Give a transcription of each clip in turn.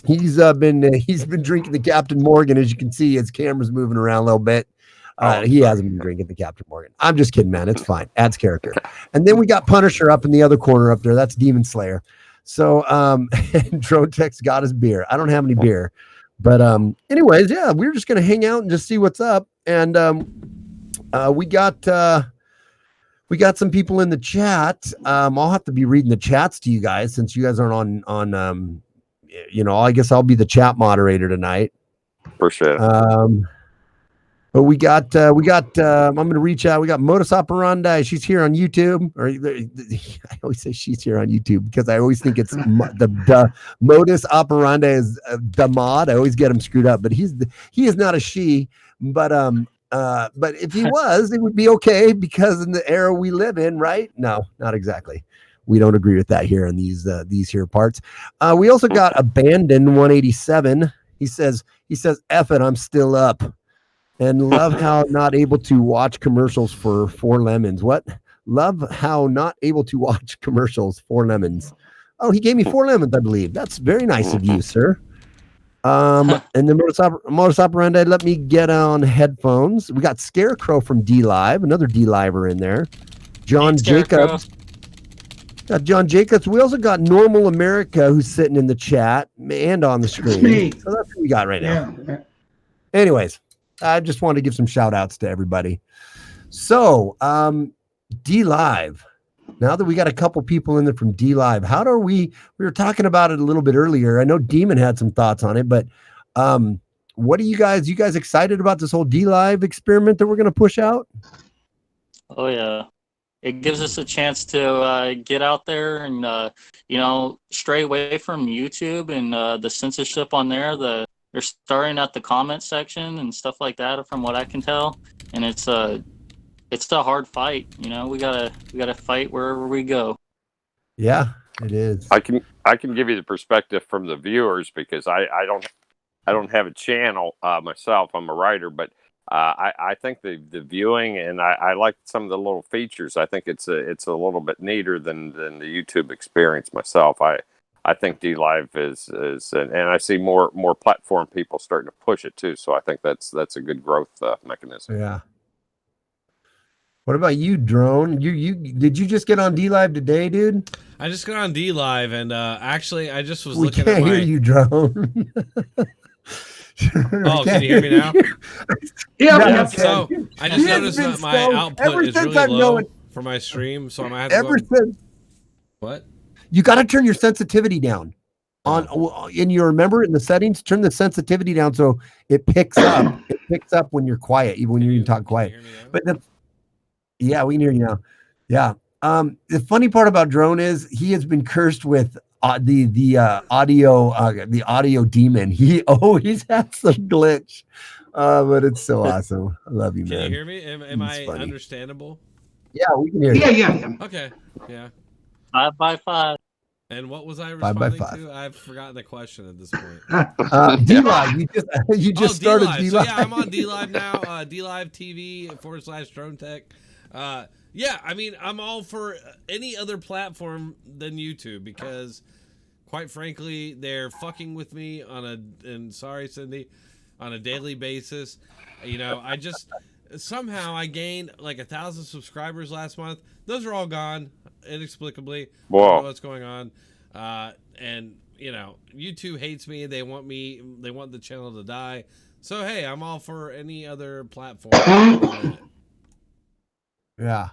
he's been drinking the Captain Morgan, as you can see. His camera's moving around a little bit. He hasn't been drinking the Captain Morgan. I'm just kidding, man. It's fine. Adds character. And then we got Punisher up in the other corner up there. That's Demon Slayer. So Dronetek's got his beer. I don't have any beer, but anyways, yeah, we're just gonna hang out and just see what's up. And we got some people in the chat. I'll have to be reading the chats to you guys since you guys aren't on I guess I'll be the chat moderator tonight. Appreciate it. But we got I'm going to reach out. We got Modus Operandi. She's here on YouTube. I always say she's here on YouTube because I always think it's the Modus Operandi is the mod. I always get him screwed up, but he is not a she. But if he was, it would be okay because in the era we live in, right? No, not exactly. We don't agree with that here in these here parts. We also got Abandoned 187. He says, F it, I'm still up. And love how not able to watch commercials for 4 lemons. What? Love how not able to watch commercials for lemons. Oh, he gave me 4 lemons, I believe. That's very nice of you, sir. And then Modus Operandi, let me get on headphones. We got Scarecrow from D Live, another D Liver in there. John Jacobs. Got John Jacobs. We also got Normal America who's sitting in the chat and on the screen. So that's what we got right now. Yeah. Anyways. I just wanted to give some shout outs to everybody. So, D Live. Now that we got a couple people in there from D Live, we were talking about it a little bit earlier. I know Demon had some thoughts on it, but what are you guys excited about this whole D Live experiment that we're going to push out? Oh yeah. It gives us a chance to get out there and, stray away from YouTube and the censorship on there. They're starting at the comment section and stuff like that, from what I can tell, and it's a hard fight. We gotta fight wherever we go. Yeah, it is. I can give you the perspective from the viewers because I don't have a channel myself. I'm a writer, but I think the viewing and I like some of the little features. I think it's a little bit neater than the YouTube experience myself. I think D Live is and I see more platform people starting to push it too. So I think that's a good growth mechanism. Yeah. What about you, Drone? You did you just get on D Live today, dude? I just got on D Live and actually I just was we looking can't at hear you, Drone. Oh, can you hear me now? Yeah. So I just noticed that my output is really low for my stream, so I might have to go. What? You got to turn your sensitivity down in the settings. Turn the sensitivity down so it picks up. It picks up when you're quiet, even when you talk quiet. But yeah, we can hear you now. Yeah. The funny part about Drone is he has been cursed with the audio demon. He always has some glitch, but it's so awesome. I love you, man. Can you hear me? Am I understandable? Yeah, we can hear you. Yeah. Okay. Yeah. 5 by 5. And what was I responding to? I've forgotten the question at this point. D Live. You just started D Live. So, yeah, I'm on D Live now. D Live TV /Dronetek. Yeah, I mean, I'm all for any other platform than YouTube because, quite frankly, they're fucking with me sorry, Cindy, on a daily basis. I just somehow I gained like 1,000 subscribers last month. Those are all gone inexplicably. Whoa. I don't know what's going on. And YouTube hates me. They want the channel to die. So hey, I'm all for any other platform. Yeah.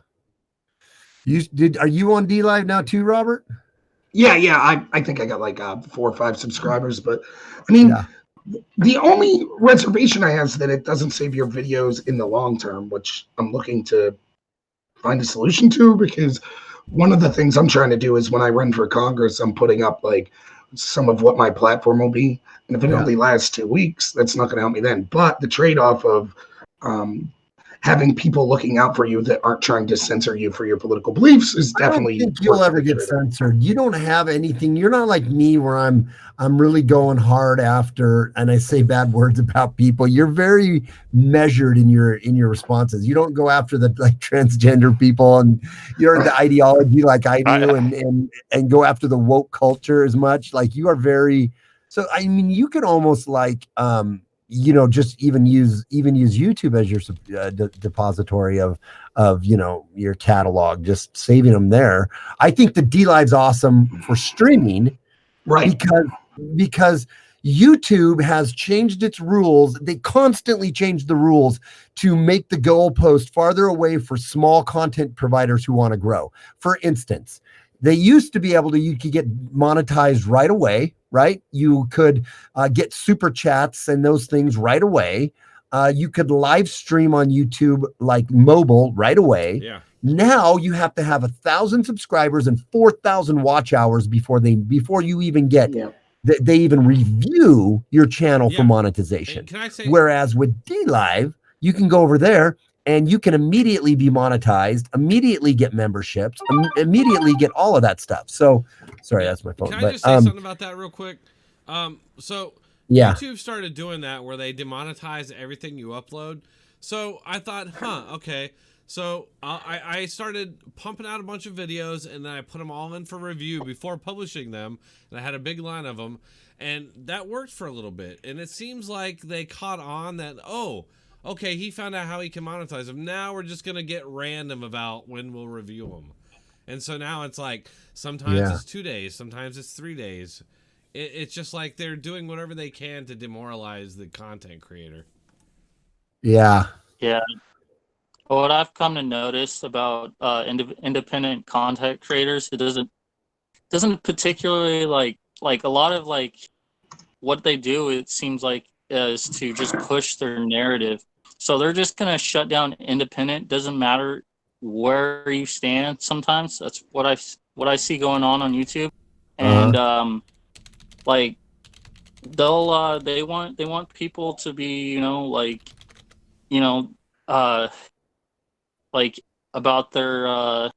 Are you on D Live now too, Robert? Yeah. I think I got like 4 or 5 subscribers, but I mean, the only reservation I have is that it doesn't save your videos in the long term, which I'm looking to find a solution to, because one of the things I'm trying to do is when I run for Congress, I'm putting up like some of what my platform will be. And if it only lasts 2 weeks, that's not going to help me then. But the trade-off of having people looking out for you that aren't trying to censor you for your political beliefs is definitely. I don't think you'll ever get censored. You don't have anything. You're not like me where I'm really going hard after, and I say bad words about people. You're very measured in your responses. You don't go after the like transgender people and you're the ideology like I do and go after the woke culture as much. Like you are very So I mean, you could almost like just even use YouTube as your depository of your catalog, just saving them there. I think the D Live's awesome for streaming, Right. because YouTube has changed its rules. They constantly change the rules to make the goalpost farther away for small content providers who want to grow. For instance, they used to be able to, you could get monetized right away, right? You could get super chats and those things right away. You could live stream on YouTube like mobile right away. Yeah. Now you have to have 1,000 subscribers and 4,000 watch hours before you even get they even review your channel for monetization. And can I say, whereas with D Live, you can go over there and you can immediately be monetized, immediately get memberships, immediately get all of that stuff. So, sorry, that's my phone. Can I just say something about that real quick? So YouTube started doing that where they demonetize everything you upload. So I thought, okay. So I started pumping out a bunch of videos, and then I put them all in for review before publishing them, and I had a big line of them, and that worked for a little bit. And it seems like they caught on that, okay, he found out how he can monetize them. Now we're just going to get random about when we'll review them. And so now it's like sometimes it's 2 days, sometimes it's 3 days. It's just like they're doing whatever they can to demoralize the content creator. Yeah. Yeah. What I've come to notice about independent content creators, it doesn't particularly like a lot of like what they do. It seems like is to just push their narrative. So they're just gonna shut down independent. Doesn't matter where you stand. Sometimes that's what I see going on YouTube, and like they'll they want people to be like about their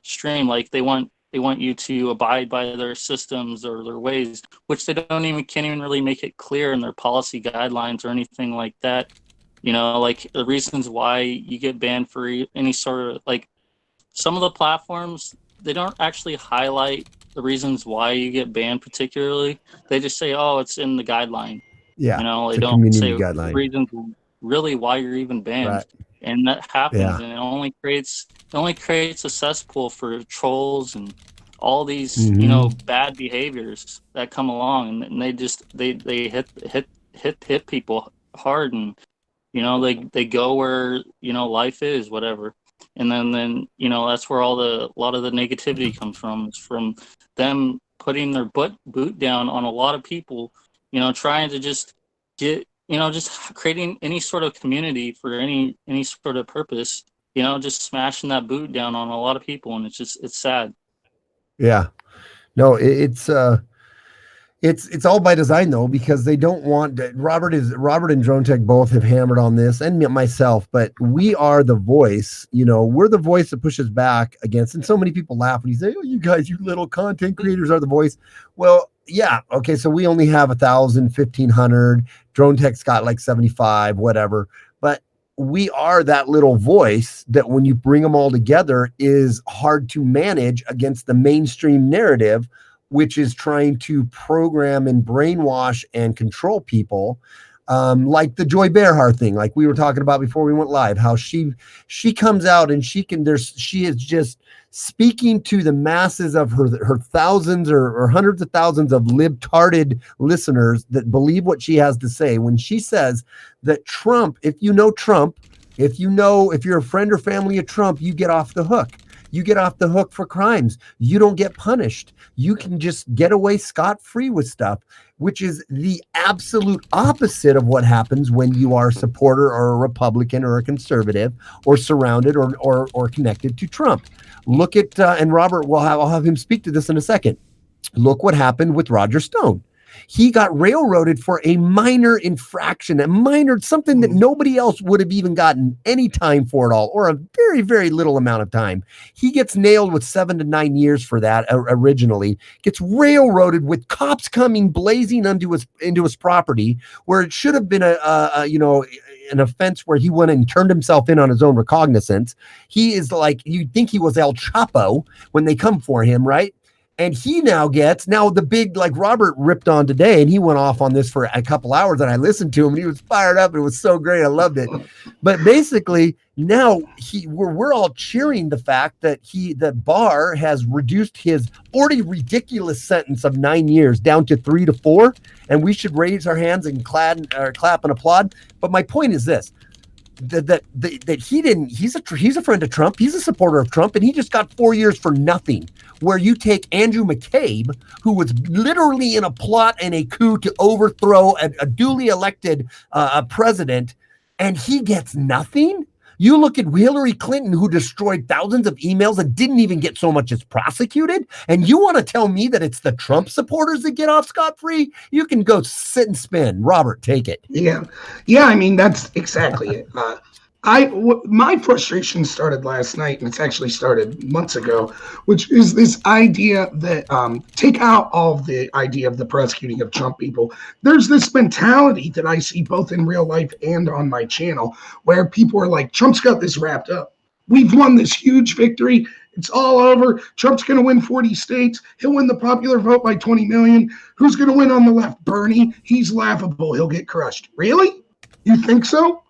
stream, like they want you to abide by their systems or their ways, which they can't even really make it clear in their policy guidelines or anything like that. Like the reasons why you get banned for any sort of, like, some of the platforms, they don't actually highlight the reasons why you get banned particularly. They just say, it's in the guideline. Yeah. They don't say guideline. reasons really why you're even banned. Right. And that happens, and it only creates a cesspool for trolls and all these bad behaviors that come along, and they hit people hard, and they go where life is, whatever, and then that's where a lot of the negativity comes from. It's from them putting their boot down on a lot of people, trying to just get. Just creating any sort of community for any sort of purpose, just smashing that boot down on a lot of people, and it's sad. Yeah, no, it's all by design though, because they don't want Robert and Dronetek both have hammered on this, and myself, but we are the voice. We're the voice that pushes back against, and so many people laugh when you say, "Oh, you guys, you little content creators are the voice." Well, yeah, okay, so we only have 1,000, 1,500. Dronetek's got like 75, whatever. But we are that little voice that when you bring them all together is hard to manage against the mainstream narrative, which is trying to program and brainwash and control people. Like the Joy Behar thing, like we were talking about before we went live, how she comes out and she is just speaking to the masses of her thousands or hundreds of thousands of libtarded listeners that believe what she has to say. When she says that Trump, if you're a friend or family of Trump, you get off the hook. You get off the hook for crimes. You don't get punished. You can just get away scot-free with stuff, which is the absolute opposite of what happens when you are a supporter or a Republican or a conservative or surrounded or connected to Trump. Look at, and Robert, I'll have him speak to this in a second. Look what happened with Roger Stone. He got railroaded for a minor infraction, something that nobody else would have even gotten any time for at all, or a very, very little amount of time. He gets nailed with 7 to 9 years for that originally, gets railroaded with cops coming blazing into his property, where it should have been an offense where he went and turned himself in on his own recognizance. He is like, you'd think he was El Chapo when they come for him, right? And he now the big, like Robert ripped on today, and he went off on this for a couple hours, and I listened to him, and he was fired up. It was so great. I loved it. But basically, now we're all cheering the fact that that Barr has reduced his already ridiculous sentence of 9 years down to 3 to 4, and we should raise our hands and clap and applaud. But my point is this. That he didn't. He's a friend of Trump. He's a supporter of Trump, and he just got 4 years for nothing. Where you take Andrew McCabe, who was literally in a plot and a coup to overthrow a duly elected president, and he gets nothing. You look at Hillary Clinton, who destroyed thousands of emails and didn't even get so much as prosecuted. And you want to tell me that it's the Trump supporters that get off scot-free? You can go sit and spin. Robert, take it. Yeah. I mean, that's exactly it. My frustration started last night, and it's actually started months ago, which is this idea that take out all of the idea of the prosecuting of Trump people. There's this mentality that I see both in real life and on my channel where people are like, Trump's got this wrapped up. We've won this huge victory. It's all over. Trump's going to win 40 states. He'll win the popular vote by 20 million. Who's going to win on the left? Bernie. He's laughable. He'll get crushed. Really? You think so?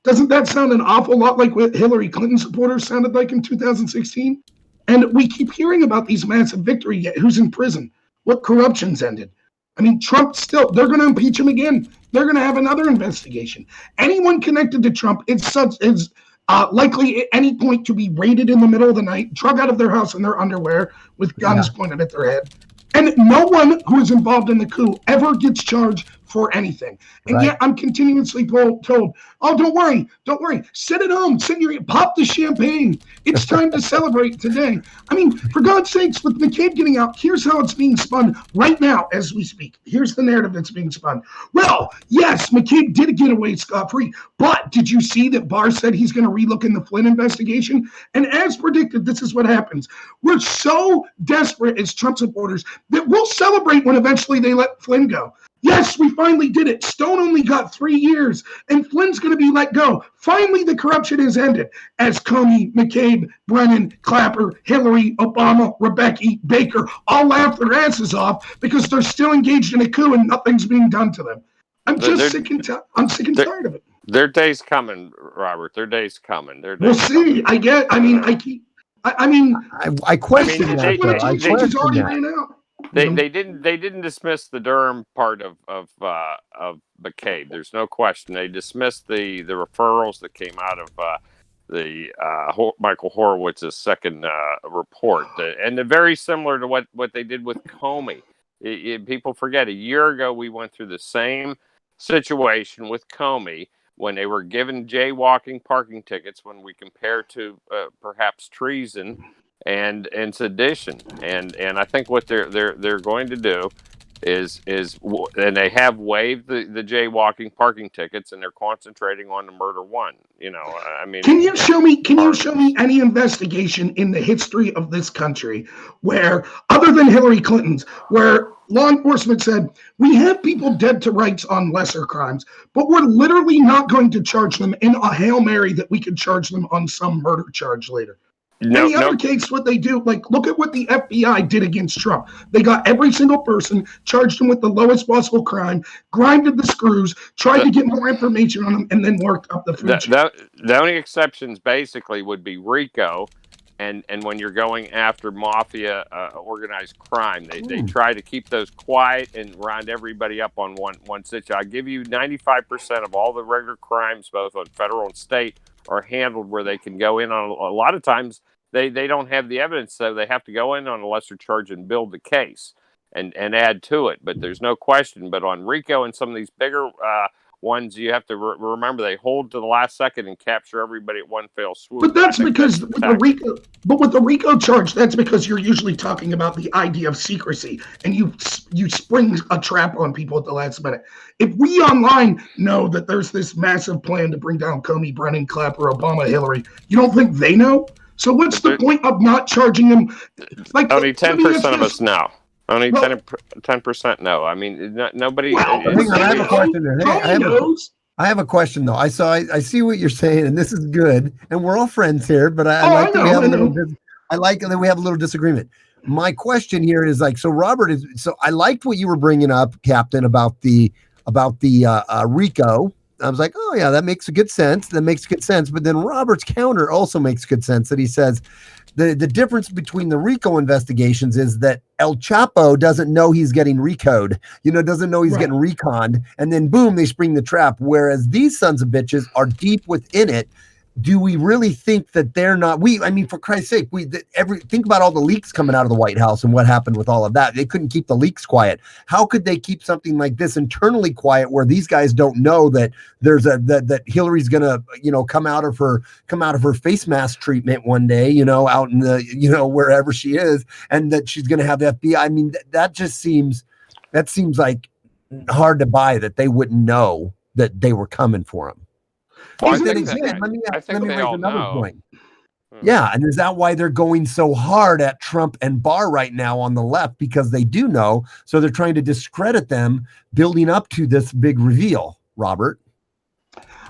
Doesn't that sound an awful lot like what Hillary Clinton supporters sounded like in 2016? And we keep hearing about these massive victories, yet who's in prison? What corruption's ended? I mean, Trump still, they're going to impeach him again. They're going to have another investigation. Anyone connected to Trump is likely at any point to be raided in the middle of the night, drug out of their house in their underwear with guns pointed at their head. And no one who is involved in the coup ever gets charged for anything. And yet I'm continuously told, oh, don't worry. Sit at home, pop the champagne. It's time to celebrate today. I mean, for God's sakes, with McCabe getting out, here's how it's being spun right now as we speak. Here's the narrative that's being spun. Well, yes, McCabe did get away scot-free, but did you see that Barr said he's going to relook in the Flynn investigation? And as predicted, this is what happens. We're so desperate as Trump supporters that we'll celebrate when eventually they let Flynn go. Yes, we finally did it. Stone only got 3 years, and Flynn's going to be let go. Finally, the corruption has ended. As Comey, McCabe, Brennan, Clapper, Hillary, Obama, Rebecca, Baker all laugh their asses off because they're still engaged in a coup and nothing's being done to them. I'm sick and tired of it. Their day's coming, Robert. Their day's coming. We'll see. I question that. It's already ran out. They didn't dismiss the Durham part of McCabe. There's no question. They dismissed the referrals that came out of Michael Horowitz's second report, and they're very similar to what they did with Comey. People forget a year ago we went through the same situation with Comey when they were given jaywalking parking tickets. When we compare to perhaps treason and sedition, and I think what they're going to do is and they have waived the jaywalking parking tickets, and they're concentrating on the murder one. I mean, can you show me any investigation in the history of this country where, other than Hillary Clinton's, where law enforcement said we have people dead to rights on lesser crimes, but we're literally not going to charge them in a Hail Mary that we could charge them on some murder charge later? Any other case, what they do, like, look at what the FBI did against Trump. They got every single person, charged them with the lowest possible crime, grinded the screws, tried to get more information on them, and then worked up the food chain. The only exceptions basically would be RICO, and when you're going after mafia organized crime, they try to keep those quiet and round everybody up on one situation. I give you 95% of all the regular crimes, both on federal and state, are handled where they can go in on. A lot of times they don't have the evidence, so they have to go in on a lesser charge and build the case and add to it. But there's no question. But on RICO and some of these bigger ones, you have to remember they hold to the last second and capture everybody at one fell swoop. But that's because with the RICO charge, that's because you're usually talking about the idea of secrecy, and you spring a trap on people at the last minute. If we online know that there's this massive plan to bring down Comey, Brennan, Clapper, Obama, Hillary, you don't think they know? So what's the point of not charging them? Like, only 10% of us know. Only 10% know. I mean, nobody. Well, I have a question there. I have a question though. I see what you're saying, and this is good, and we're all friends here. But I like to have a little bit. I like that we have a little disagreement. My question here is like, so Robert is, so I liked what you were bringing up, Captain, about the RICO. I was like, oh yeah, that makes a good sense. That makes good sense. But then Robert's counter also makes good sense, that he says the difference between the RICO investigations is that El Chapo doesn't know he's getting RICO'd, doesn't know he's Right. getting reconned, and then boom, they spring the trap. Whereas these sons of bitches are deep within it. Do we really think that they're not? I mean, for Christ's sake, think about all the leaks coming out of the White House and what happened with all of that. They couldn't keep the leaks quiet. How could they keep something like this internally quiet, where these guys don't know that there's that Hillary's gonna, come out of her face mask treatment one day, out in the, wherever she is, and that she's gonna have the FBI. I mean, that seems like hard to buy, that they wouldn't know that they were coming for him. Well, I Then think again, let me they raise all another know. point. Yeah, and is that why they're going so hard at Trump and Barr right now on the left? Because they do know, so they're trying to discredit them, building up to this big reveal. Robert,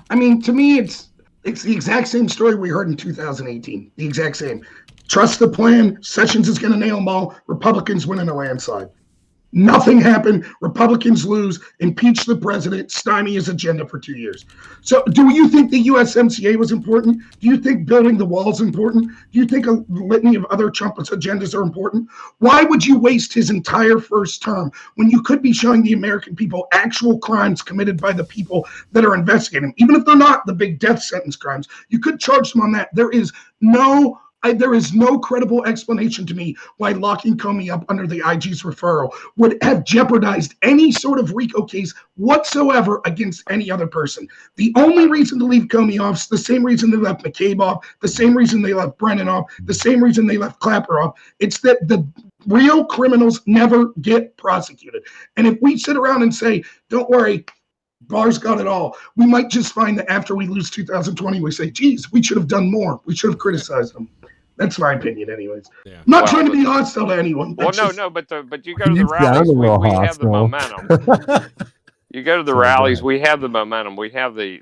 I mean, to me, it's the exact same story we heard in 2018. The exact same. Trust the plan. Sessions is going to nail them all. Republicans win in a landslide. Nothing happened. Republicans lose, impeach the president, stymie his agenda for 2 years. So do you think the USMCA was important? Do you think building the wall is important? Do you think a litany of other Trump's agendas are important? Why would you waste his entire first term when you could be showing the American people actual crimes committed by the people that are investigating? Even if they're not the big death sentence crimes, you could charge them on that. There is no credible explanation to me why locking Comey up under the IG's referral would have jeopardized any sort of RICO case whatsoever against any other person. The only reason to leave Comey off is the same reason they left McCabe off, the same reason they left Brennan off, the same reason they left Clapper off. It's that the real criminals never get prosecuted. And if we sit around and say, don't worry, Barr's got it all, we might just find that after we lose 2020, we say, geez, we should have done more. We should have criticized them. That's my opinion, anyways. Yeah. Not trying to be hostile to anyone. But you go to the rallies, we have the momentum. You go to the rallies, we have the momentum. We have the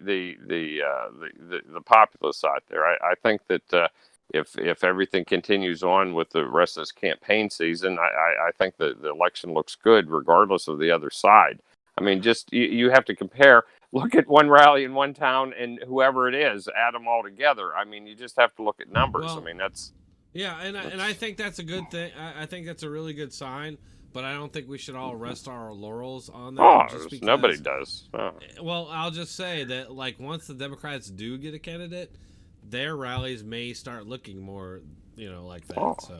populace out there. I think that if everything continues on with the rest of this campaign season, I think the election looks good regardless of the other side. I mean, just you have to compare. Look at one rally in one town and whoever it is, add them all together. I mean, you just have to look at numbers. Well, I mean, that's... Yeah, and I think that's a good thing. I think that's a really good sign, but I don't think we should all rest our laurels on that. Oh, nobody does. Oh. Well, I'll just say that, like, once the Democrats do get a candidate, their rallies may start looking more, like that. Oh. So...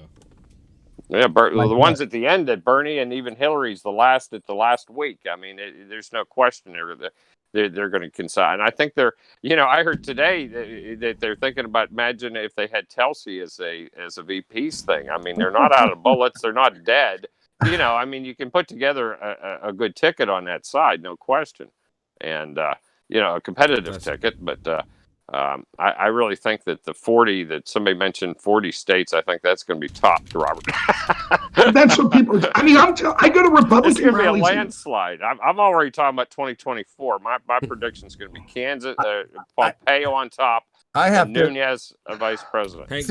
Yeah, the ones at the end, at Bernie and even Hillary's the last week. I mean, there's no question they're going to consign. And I think I heard today that they're thinking about, imagine if they had Telsey as a VP's thing. I mean, they're not out of bullets. They're not dead. I mean, you can put together a good ticket on that side, no question. And, a competitive ticket. But I really think that the 40 that somebody mentioned, 40 states, I think that's going to be topped, Robert. That's what people. I mean, I go to Republican it's going to be a rallies. landslide. I'm already talking about 2024. My prediction is going to be Kansas, Pompeo on top. I have Nunez, a vice president. Hey,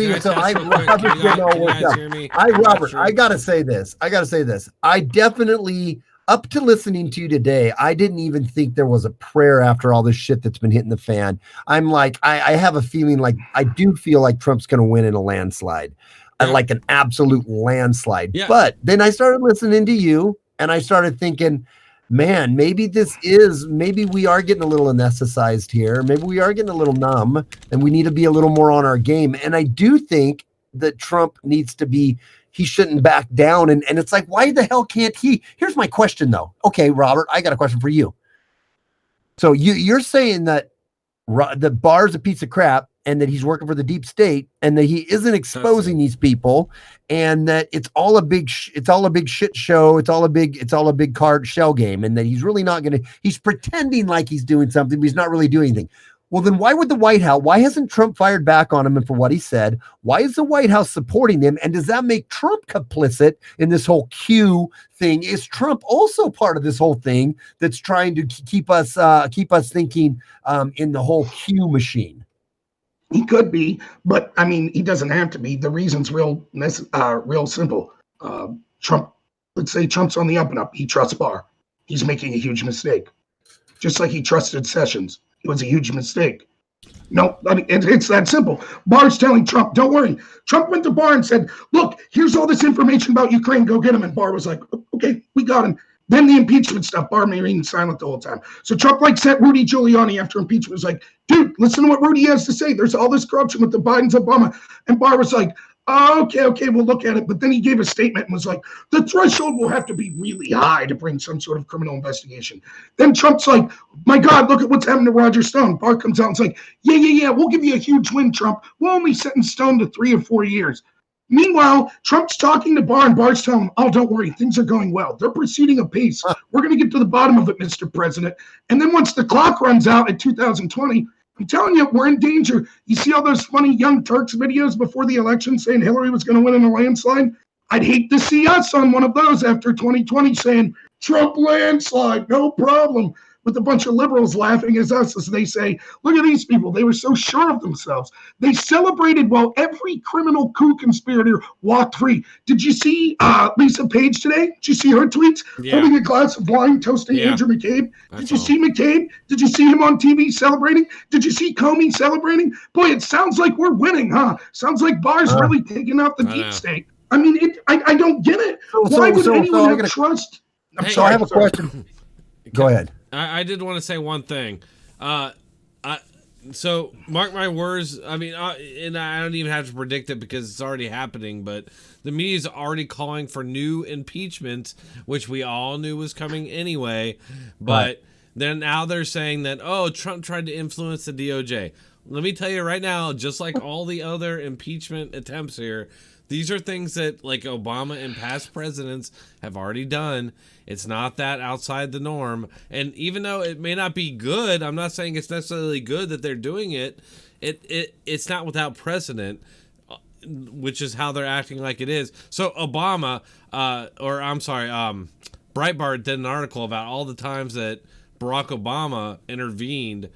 Robert, I gotta say this. I definitely, up to listening to you today, I didn't even think there was a prayer after all this shit that's been hitting the fan. I'm like, I have a feeling like, I do feel like Trump's going to win in a landslide, like an absolute landslide. Yeah. But then I started listening to you and I started thinking, man, maybe we are getting a little anesthetized here. Maybe we are getting a little numb and we need to be a little more on our game. And I do think that Trump needs to be, he shouldn't back down. And it's like, why the hell can't he? Here's my question, though. Okay, Robert, I got a question for you. So you're saying that the Barr's a piece of crap and that he's working for the deep state and that he isn't exposing these people and that it's all a big shit show. It's all a big card shell game and that he's really not going to, he's pretending like he's doing something, but he's not really doing anything. Well, then why hasn't Trump fired back on him and for what he said? Why is the White House supporting him? And does that make Trump complicit in this whole Q thing? Is Trump also part of this whole thing that's trying to keep us thinking in the whole Q machine? He could be, but I mean, he doesn't have to be. The reason's real simple. Trump, let's say Trump's on the up and up. He trusts Barr. He's making a huge mistake. Just like he trusted Sessions. It was a huge mistake. No, I mean, it's that simple. Barr's telling Trump, don't worry. Trump went to Barr and said, look, here's all this information about Ukraine. Go get him. And Barr was like, okay, we got him. Then the impeachment stuff, Barr remaining silent the whole time. So Trump sent Rudy Giuliani after impeachment. Was like, dude, listen to what Rudy has to say. There's all this corruption with the Bidens, Obama. And Barr was like, okay, we'll look at it. But then he gave a statement and was like, the threshold will have to be really high to bring some sort of criminal investigation. Then Trump's like, my God, look at what's happened to Roger Stone. Barr comes out and is like, yeah, we'll give you a huge win, Trump. We'll only sentence Stone to 3 or 4 years. Meanwhile, Trump's talking to Barr, and Barr's telling him, oh, don't worry, things are going well. They're proceeding apace. We're going to get to the bottom of it, Mr. President. And then once the clock runs out at 2020, I'm telling you, we're in danger. You see all those funny Young Turks videos before the election saying Hillary was going to win in a landslide? I'd hate to see us on one of those after 2020 saying, Trump landslide, no problem. With a bunch of liberals laughing at us as they say, look at these people. They were so sure of themselves. They celebrated while every criminal coup conspirator walked free. Did you see Lisa Page today? Did you see her tweets? Yeah. Holding a glass of wine, toasting Andrew McCabe. Did you see McCabe? Did you see him on TV celebrating? Did you see Comey celebrating? Boy, it sounds like we're winning, huh? Sounds like Barr's really taking out the deep state. I mean, I don't get it. Why would anyone trust? I'm sorry. I have a question. Go ahead. I did want to say one thing. So mark my words. I mean, and I don't even have to predict it because it's already happening. But the media is already calling for new impeachment, which we all knew was coming anyway. But then now they're saying that Trump tried to influence the DOJ. Let me tell you right now, just like all the other impeachment attempts here, these are things that like Obama and past presidents have already done. It's not that outside the norm. And even though it may not be good, I'm not saying it's necessarily good that they're doing it. It's not without precedent, which is how they're acting like it is. So Obama, Breitbart did an article about all the times that Barack Obama intervened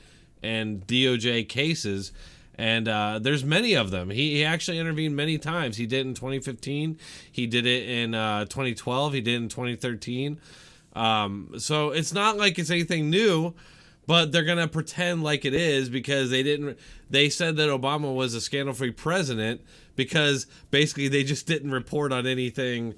in DOJ cases. And there's many of them. He actually intervened many times. He did in 2015. He did it in 2012. He did in 2013. So it's not like it's anything new, but they're going to pretend like it is because they said that Obama was a scandal-free president because basically they just didn't report on anything.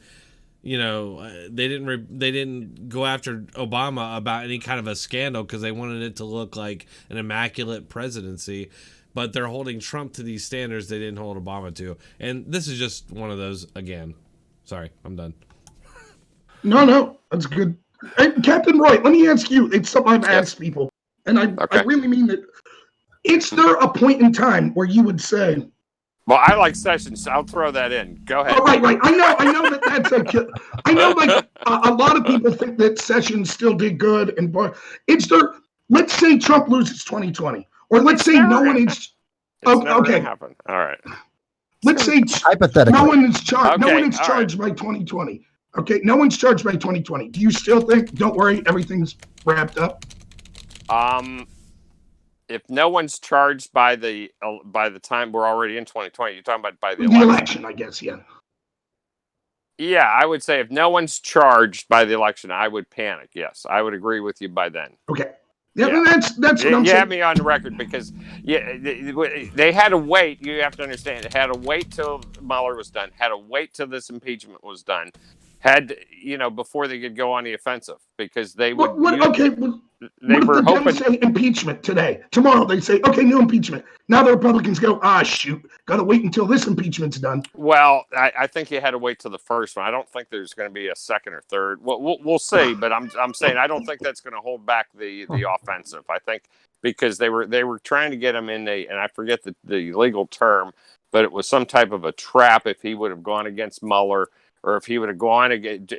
You know, they didn't go after Obama about any kind of a scandal because they wanted it to look like an immaculate presidency. But they're holding Trump to these standards they didn't hold Obama to. And this is just one of those again. Sorry, I'm done. No, that's good. Hey, Captain Roy, let me ask you. It's something I've asked people. And I really mean it. Is there a point in time where you would say... Well, I like Sessions. I'll throw that in. Go ahead. Oh, right. I know that's a... I know a lot of people think that Sessions still did good. It's there... Let's say Trump loses 2020. Or let's say no one is. Okay. Happen. All right. Let's say hypothetically, no one is charged. No one is charged by 2020. Okay, no one's charged by 2020. Do you still think? Don't worry, everything's wrapped up. If no one's charged by the time we're already in 2020, you're talking about by the election, I guess. Yeah. Yeah, I would say if no one's charged by the election, I would panic. Yes, I would agree with you by then. Okay. Yeah, that's what I'm saying. You have me on the record because they had to wait. You have to understand. They had to wait till Mueller was done. Had to wait till this impeachment was done. Before they could go on the offensive because they would. They were hoping. Say impeachment today. Tomorrow they say, okay, new impeachment. Now the Republicans go, shoot, got to wait until this impeachment's done. Well, I think you had to wait till the first one. I don't think there's going to be a second or third. We'll see, but I'm saying I don't think that's going to hold back the offensive. I think because they were trying to get him in and I forget the legal term, but it was some type of a trap if he would have gone against Mueller or if he would have gone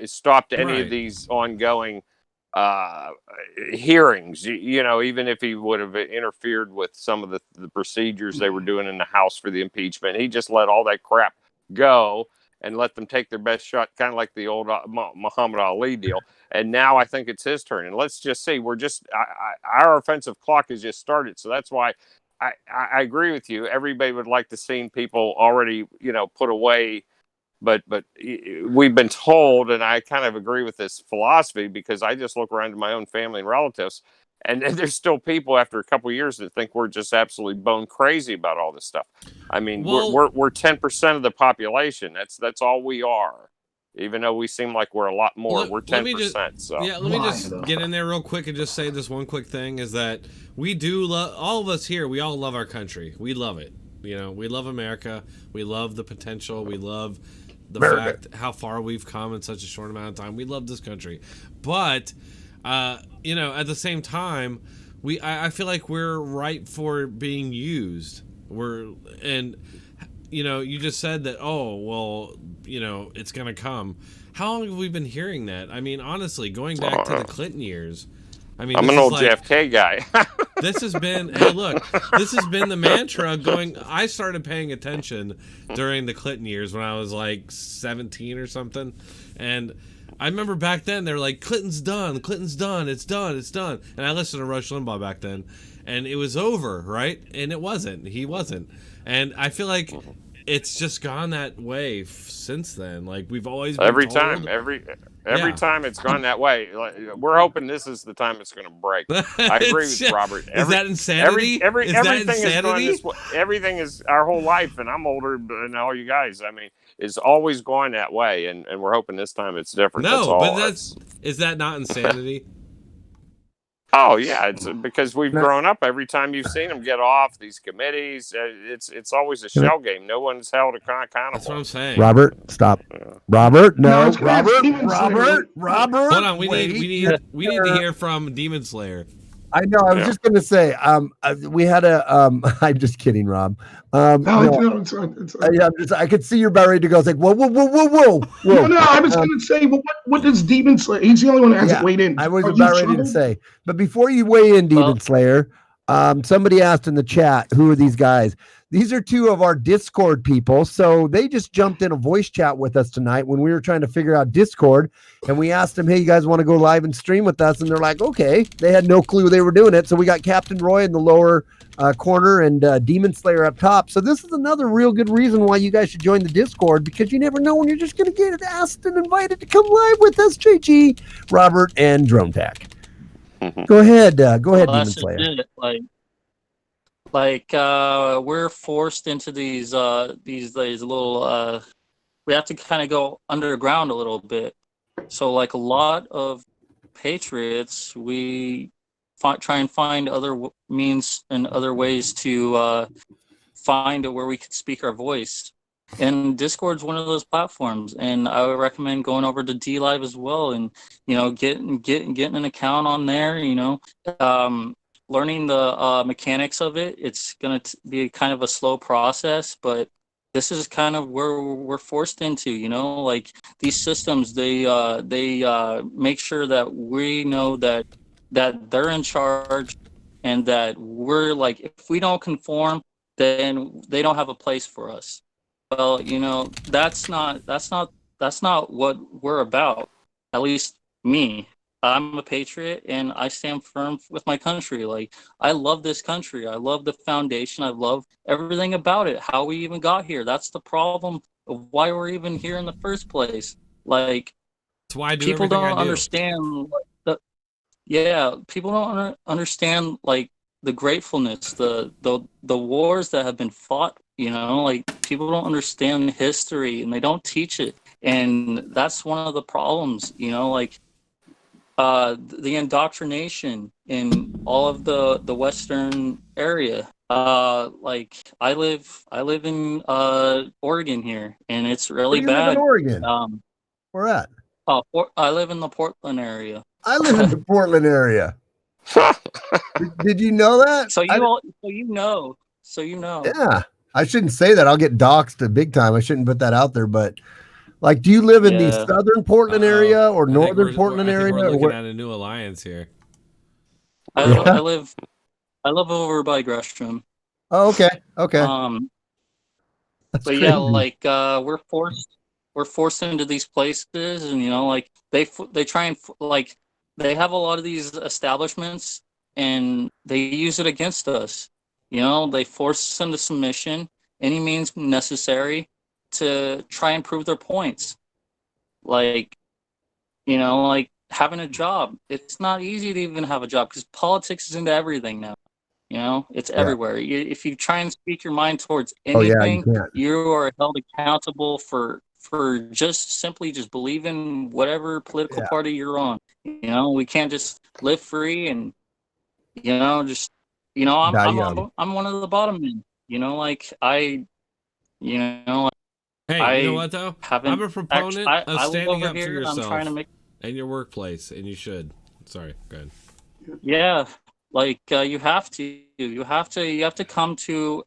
stopped any of these ongoing hearings, even if he would have interfered with some of the procedures they were doing in the House for the impeachment. He just let all that crap go and let them take their best shot, kind of like the old Muhammad Ali deal. And now I think it's his turn. And let's just see, our offensive clock has just started. So that's why I agree with you. Everybody would like to see people already, put away. But we've been told, and I kind of agree with this philosophy because I just look around to my own family and relatives, and there's still people after a couple of years that think we're just absolutely bone crazy about all this stuff. I mean, we're 10% of the population. That's all we are. Even though we seem like we're a lot more, we're 10%. Let me just get in there real quick and just say this one quick thing is that we do love, all of us here, we all love our country. We love it. We love America. We love the potential. We love the fact how far we've come in such a short amount of time. We love this country. But, at the same time, I feel like we're ripe for being used. You just said that, it's going to come. How long have we been hearing that? I mean, honestly, going back to the Clinton years. I mean, I'm an old JFK guy. This has been the mantra going. I started paying attention during the Clinton years when I was like 17 or something. And I remember back then they were like, Clinton's done, it's done. And I listened to Rush Limbaugh back then. And it was over, right? And it wasn't. He wasn't. And I feel like it's just gone that way since then. Like we've always been every told. time time it's gone that way. Like, we're hoping this is the time it's going to break. I agree with Robert. Is that insanity? Everything is our whole life, and I'm older than all you guys. I mean, it's always going that way, and we're hoping this time it's different. Is that not insanity? Oh yeah, it's because we've grown up. Every time you've seen them get off these committees, it's always a shell game. No one's held accountable. That's what I'm saying. Robert, stop. Robert, no, Robert. Hold on, we need to hear from Demon Slayer. I know. I was just going to say, we had a. I'm just kidding, Rob. It's fine. I could see you're about ready to go. It's like, whoa. No. I was going to say, well, what does Demon Slayer? He's the only one that hasn't weighed in. I was about ready to say, but before you weigh in, Demon Slayer, somebody asked in the chat, who are these guys? These are two of our Discord people. So they just jumped in a voice chat with us tonight when we were trying to figure out Discord. And we asked them, hey, you guys want to go live and stream with us? And they're like, okay. They had no clue they were doing it. So we got Captain Roy in the lower corner and Demon Slayer up top. So this is another real good reason why you guys should join the Discord, because you never know when you're just going to get asked and invited to come live with us, JG, Robert, and Dronetek. Go ahead, Demon Slayer. We're forced into these little we have to kind of go underground a little bit. So like a lot of patriots, we try and find other means and other ways to find where we could speak our voice. And Discord's one of those platforms, and I would recommend going over to DLive as well, and getting an account on there. Learning the mechanics of it. It's going to be kind of a slow process, but this is kind of where we're forced into, like these systems, they make sure that we know that they're in charge, and that we're like, if we don't conform, then they don't have a place for us. Well, that's not what we're about. At least me. I'm a patriot, and I stand firm with my country. Like, I love this country. I love the foundation. I love everything about it, how we even got here. That's the problem of why we're even here in the first place. Like, that's why people don't understand. People don't understand, like, the gratefulness, the wars that have been fought. Like, people don't understand history, and they don't teach it. And that's one of the problems, like, the indoctrination in all of the Western area. Like I live in Oregon here, and it's really bad. Live in Oregon? Where at? I live in the Portland area. I live in the Portland area. Did you know that? So you know. Yeah, I shouldn't say that. I'll get doxxed big time. I shouldn't put that out there, but. Like, do you live in the southern Portland area or northern Portland area? We're looking at a new alliance here. I live over by Gresham. Oh, okay. That's but crazy. Yeah, like we're forced into these places, and like they try and like they have a lot of these establishments, and they use it against us. They force us into submission, any means necessary to try and prove their points. Like having a job. It's not easy to even have a job because politics is into everything now. It's everywhere. If you try and speak your mind towards anything, you are held accountable for just simply just believing whatever political party you're on. We can't just live free and I'm one of the bottom men. Hey, you know what though? I'm a proponent of standing up for yourself. I'm trying to make in your workplace, and you should. Sorry, go ahead. Yeah, you have to come to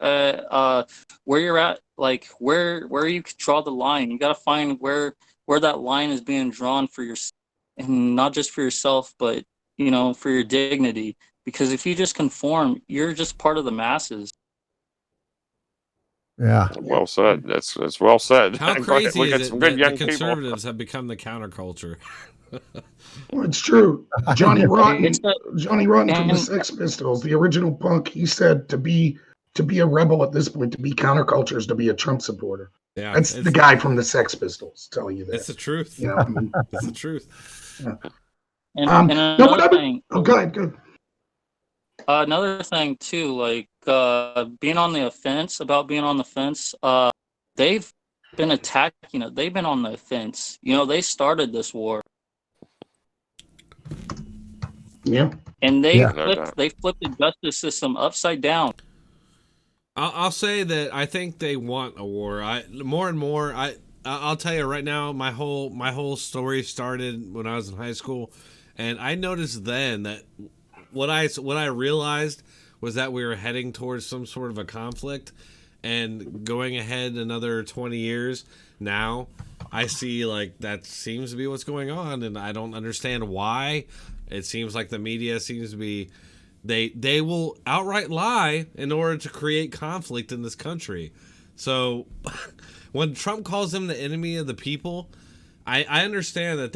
where you're at, like where you could draw the line. You got to find where that line is being drawn for your, and not just for yourself, but for your dignity. Because if you just conform, you're just part of the masses. Yeah. Well said. That's well said. How crazy is it that the conservatives have become the counterculture? Well, it's true. Johnny Rotten from the Sex Pistols, the original punk, he said to be a rebel at this point, to be counterculture is to be a Trump supporter. Yeah, that's the guy from the Sex Pistols telling you that. It's the truth. It's the truth. Yeah. And another thing. Go ahead. Another thing too, being on the fence, they've been attacking. They've been on the fence. They started this war. Yeah. And they flipped the justice system upside down. I'll say that I think they want a war. More and more. I'll tell you right now. My whole story started when I was in high school, and I noticed then that what I realized was that we were heading towards some sort of a conflict, and going ahead another 20 years now, I see that seems to be what's going on, and I don't understand why. It seems like the media seems to be they will outright lie in order to create conflict in this country. So when Trump calls him the enemy of the people, I understand that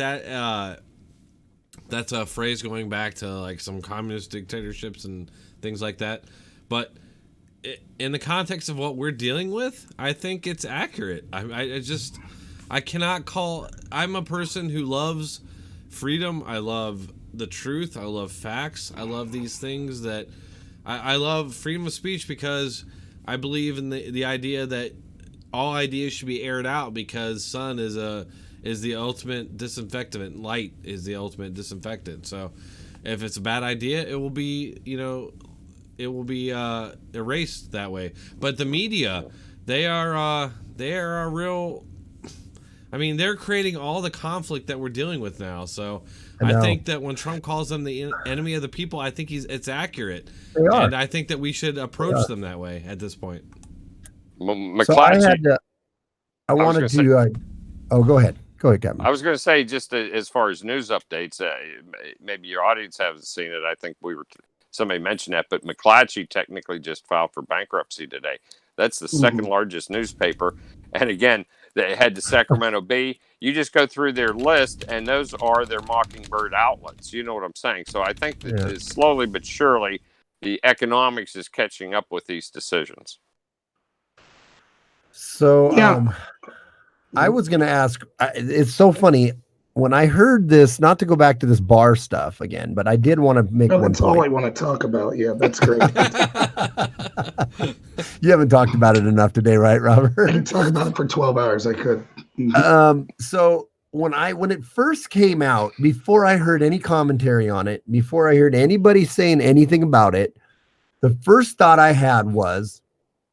that's a phrase going back to some communist dictatorships and things like that. But in the context of what we're dealing with, I think it's accurate. I cannot call. I'm a person who loves freedom. I love the truth. I love facts. I love these things that I love freedom of speech because I believe in the idea that all ideas should be aired out because sun is the ultimate disinfectant. Light is the ultimate disinfectant. So if it's a bad idea, it will be erased that way. But the media, they are a real. I mean, they're creating all the conflict that we're dealing with now. So I think that when Trump calls them the enemy of the people, I think it's accurate. They are. And I think that we should approach them that way at this point. McClatchy, go ahead. Go ahead, Captain. I was going to say, just as far as news updates, maybe your audience hasn't seen it. I think somebody mentioned that, but McClatchy technically just filed for bankruptcy today. That's the second largest newspaper. And again, they had the Sacramento Bee. You just go through their list, and those are their Mockingbird outlets. You know what I'm saying? So I think that slowly but surely, the economics is catching up with these decisions. So I was going to ask, it's so funny. When I heard this, not to go back to this bar stuff again, but I did want to make one point. That's all I want to talk about. Yeah, that's great. You haven't talked about it enough today, right, Robert? I could talk about it for 12 hours. I could. So when it first came out, before I heard any commentary on it, before I heard anybody saying anything about it, the first thought I had was,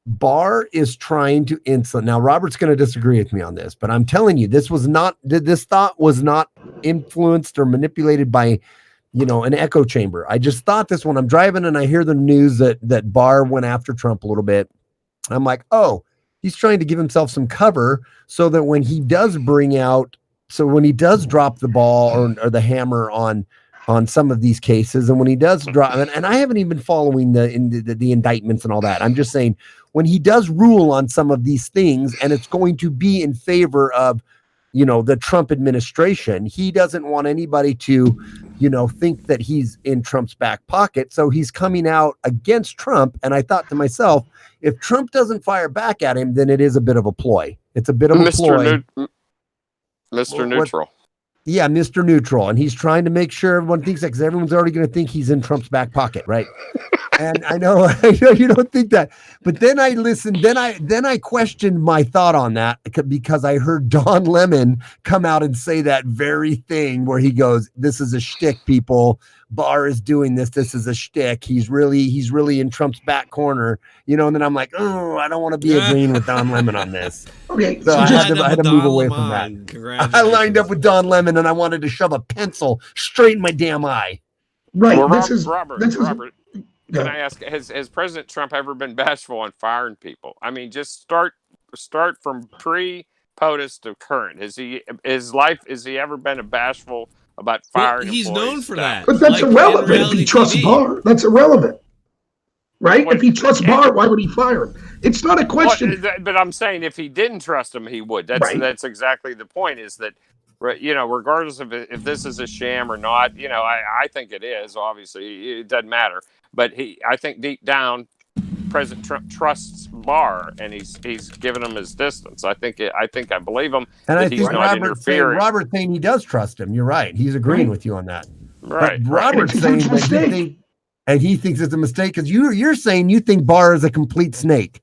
Barr is trying to insulate. Now, Robert's going to disagree with me on this, but I'm telling you, this thought was not influenced or manipulated by, an echo chamber. I just thought this when I'm driving and I hear the news that Barr went after Trump a little bit. I'm like, oh, he's trying to give himself some cover so that when he does drop the ball or the hammer on some of these cases, and when he does drop, and I haven't even been following the indictments and all that. I'm just saying, when he does rule on some of these things, and it's going to be in favor of, the Trump administration. He doesn't want anybody to, think that he's in Trump's back pocket. So he's coming out against Trump. And I thought to myself, if Trump doesn't fire back at him, then it is a bit of a ploy. It's a bit of a ploy. Mr. Neutral. Yeah, Mr. Neutral. And he's trying to make sure everyone thinks that, because everyone's already going to think he's in Trump's back pocket, right? And I know you don't think that, but then I listened. Then I questioned my thought on that, because I heard Don Lemon come out and say that very thing where he goes, "This is a shtick, people. Barr is doing this. This is a shtick. He's really in Trump's back corner." And then I'm like, oh, I don't want to be agreeing with Don Lemon on this. Okay, so I had to move away from that. I lined up with Don Lemon, and I wanted to shove a pencil straight in my damn eye. Right. Well, Robert. Can I ask, has President Trump ever been bashful on firing people? I mean, just start from pre-POTUS to current. Has he ever been a bashful about firing? Well, he's known for that. But that's irrelevant if he trusts Barr. That's irrelevant. Right? If he trusts Barr, why would he fire him? It's not a question. But I'm saying if he didn't trust him, he would. That's exactly the point, is that, regardless of if this is a sham or not, I think it is. Obviously, it doesn't matter. But I think deep down, President Trump trusts Barr, and he's given him his distance. I believe him, and that he's not interfering. Robert saying he does trust him. You're right. He's agreeing with you on that. Right. But Robert's saying that he thinks it's a mistake, because you're saying you think Barr is a complete snake.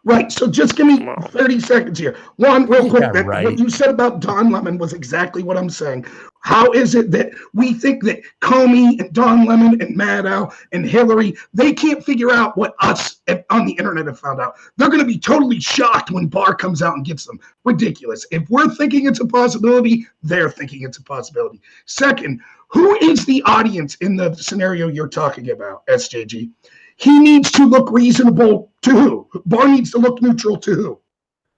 Right. So just give me 30 seconds here. One, real quick. What you said about Don Lemon was exactly what I'm saying. How is it that we think that Comey and Don Lemon and Maddow and Hillary, they can't figure out what us on the internet have found out? They're going to be totally shocked when Barr comes out and gets them. Ridiculous. If we're thinking it's a possibility, they're thinking it's a possibility. Second, who is the audience in the scenario you're talking about, SJG? He needs to look reasonable to who? Barr needs to look neutral to who?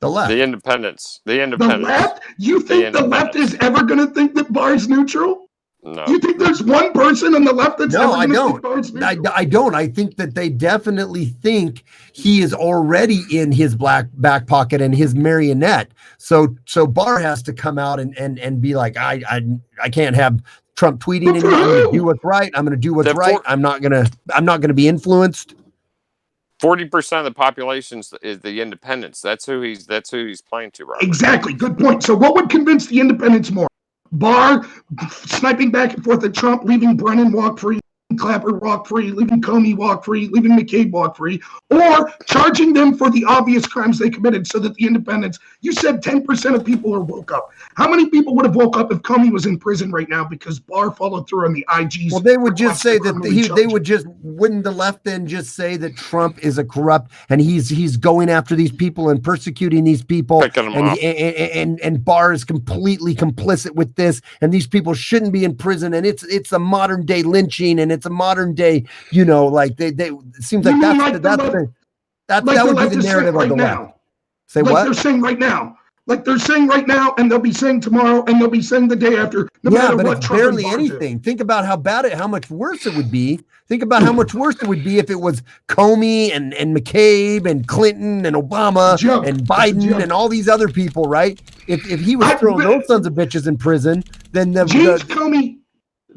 The left. The independents. The left? You think the left is ever going to think that Barr's neutral? No. You think there's one person on the left that's ever going to think Barr's neutral? I don't. I think that they definitely think he is already in his back pocket and his marionette. So Barr has to come out and be like, I can't have Trump tweeting anymore. I'm going to do what's right. I'm going to do what's right. I'm not going to be influenced. 40% of the population is the independents. That's who he's playing to, right? Exactly. Good point. So what would convince the independents more? Barr sniping back and forth at Trump, leaving Brennan walk free, Clapper walk free, leaving Comey walk free, leaving McCabe walk free, or charging them for the obvious crimes they committed so that the independents, you said 10% of people are woke up. How many people would have woke up if Comey was in prison right now because Barr followed through on the IGs? Well, they would just say that wouldn't the left then just say that Trump is a corrupt and he's going after these people and persecuting these people, and Barr is completely complicit with this, and these people shouldn't be in prison, and it's a modern day lynching, and it's a modern day, like they it seems like that would be the narrative of the left. Say what? They're saying right now. Like they're saying right now, and they'll be saying tomorrow, and they'll be saying the day after. No matter but what it's Trump barely anything. Think about how much worse it would be. Think about how much worse it would be if it was Comey and McCabe and Clinton and Obama and Biden and all these other people, right? If he was throwing those sons of bitches in prison, then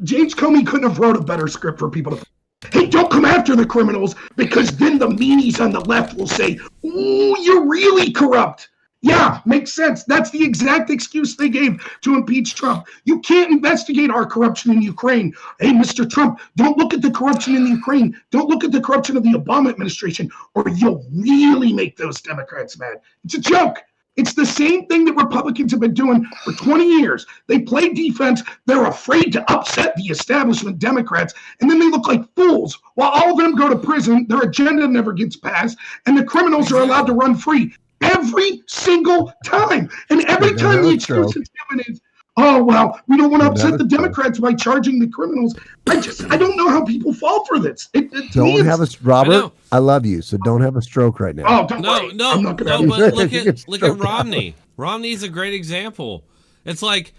James Comey couldn't have wrote a better script for people to. Hey, don't come after the criminals, because then the meanies on the left will say, "Ooh, you're really corrupt." Yeah, makes sense. That's the exact excuse they gave to impeach Trump. You can't investigate our corruption in Ukraine. Hey, Mr. Trump, don't look at the corruption in Ukraine. Don't look at the corruption of the Obama administration, or you'll really make those Democrats mad. It's a joke. It's the same thing that Republicans have been doing for 20 years. They play defense. They're afraid to upset the establishment Democrats, and then they look like fools. While all of them go to prison, their agenda never gets passed, and the criminals are allowed to run free every single time. And every time the excuse is given is, oh, well, we don't want to upset the Democrats by charging the criminals. I don't know how people fall for this. Robert, I love you, so don't have a stroke right now. Oh, don't worry. But look at Romney. Romney's a great example. It's like,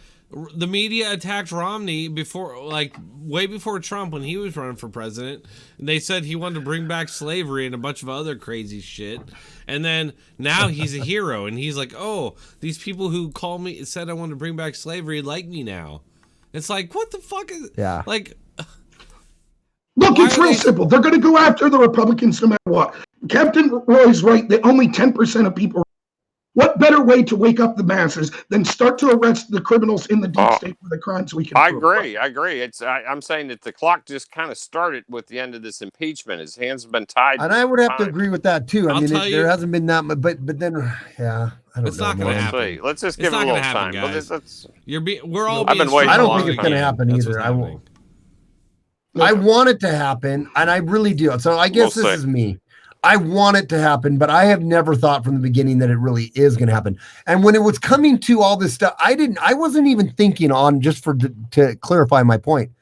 the media attacked Romney before, like way before Trump when he was running for president. And they said he wanted to bring back slavery and a bunch of other crazy shit. And then now he's a hero, and he's like, oh, these people who called me said I wanted to bring back slavery like me now. It's like, what the fuck is like? Look, it's real simple. They're going to go after the Republicans no matter what. Captain Roy's right that only 10% of people. What better way to wake up the masses than start to arrest the criminals in the deep state for the crimes we can prove? I agree. I'm saying that the clock just kind of started with the end of this impeachment. His hands have been tied. And I would have to agree with that too. I mean, there hasn't been that much, but then, yeah, I don't know. It's not going to happen. Let's just give it a little time. Guys. We're all. I've been waiting. I don't think it's going to happen either. I won't. I want it to happen, and I really do. So I guess this is me. I want it to happen, but I have never thought from the beginning that it really is going to happen. And when it was coming to all this stuff, I wasn't even thinking on, just to clarify my point.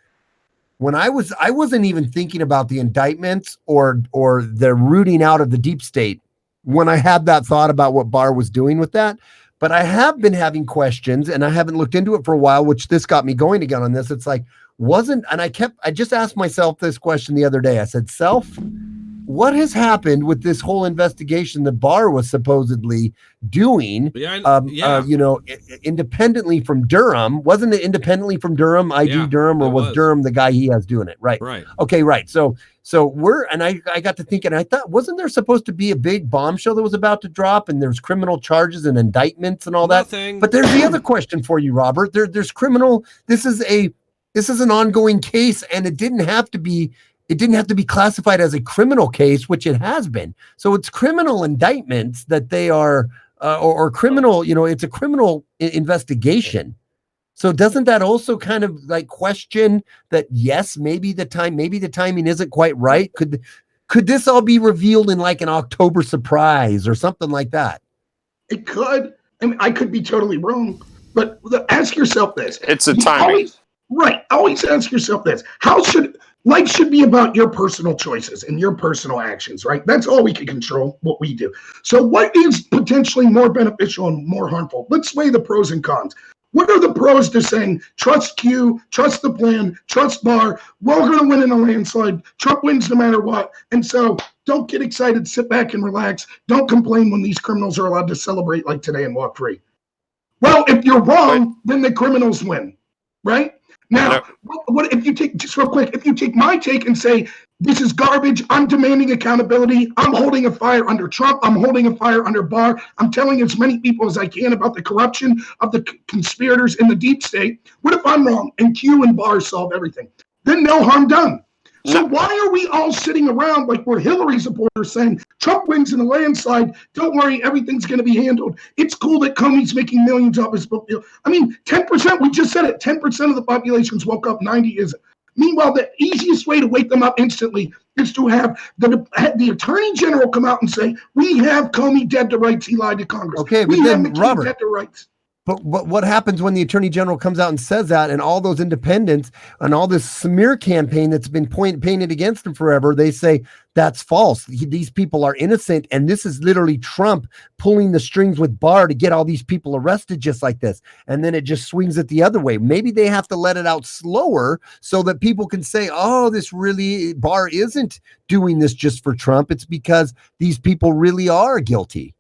When I wasn't even thinking about the indictments or the rooting out of the deep state when I had that thought about what Barr was doing with that. But I have been having questions, and I haven't looked into it for a while, which this got me going again on this. It's like, I just asked myself this question the other day. I said, what has happened with this whole investigation that Barr was supposedly doing, independently from Durham? Wasn't it independently from Durham, Durham, or was Durham the guy he has doing it? Right. Okay. Right. So I got to thinking, I thought, wasn't there supposed to be a big bombshell that was about to drop, and there's criminal charges and indictments and all that? But there's the other question for you, Robert. There's criminal. This is an ongoing case, and it didn't have to be classified as a criminal case, which it has been. So it's criminal indictments that they are, or criminal, it's a criminal investigation. So doesn't that also kind of like question that, yes, maybe the timing isn't quite right? Could this all be revealed in like an October surprise or something like that? It could. I mean, I could be totally wrong, but ask yourself this. It's a timing. Always ask yourself this. Life should be about your personal choices and your personal actions, right? That's all we can control, what we do. So what is potentially more beneficial and more harmful? Let's weigh the pros and cons. What are the pros to saying, trust Q, trust the plan, trust Barr, we're going to win in a landslide, Trump wins no matter what, and so don't get excited, sit back and relax, don't complain when these criminals are allowed to celebrate like today and walk free. Well, if you're wrong, then the criminals win, right? Now, what if you take, just real quick, if you take my take and say, this is garbage, I'm demanding accountability, I'm holding a fire under Trump, I'm holding a fire under Barr, I'm telling as many people as I can about the corruption of the conspirators in the deep state, what if I'm wrong and Q and Barr solve everything? Then no harm done. So why are we all sitting around like we're Hillary supporters saying Trump wins in a landslide, don't worry, everything's going to be handled. It's cool that Comey's making millions off his book deal. I mean, 10%, we just said it, 10% of the population's woke up, 90 isn't. Meanwhile, the easiest way to wake them up instantly is to have the attorney general come out and say, we have Comey dead to rights, he lied to Congress. Okay, but then, Robert, dead to rights. But what happens when the attorney general comes out and says that, and all those independents and all this smear campaign that's been painted against him forever, they say that's false. These people are innocent, and this is literally Trump pulling the strings with Barr to get all these people arrested just like this. And then it just swings it the other way. Maybe they have to let it out slower so that people can say, oh, Barr isn't doing this just for Trump. It's because these people really are guilty.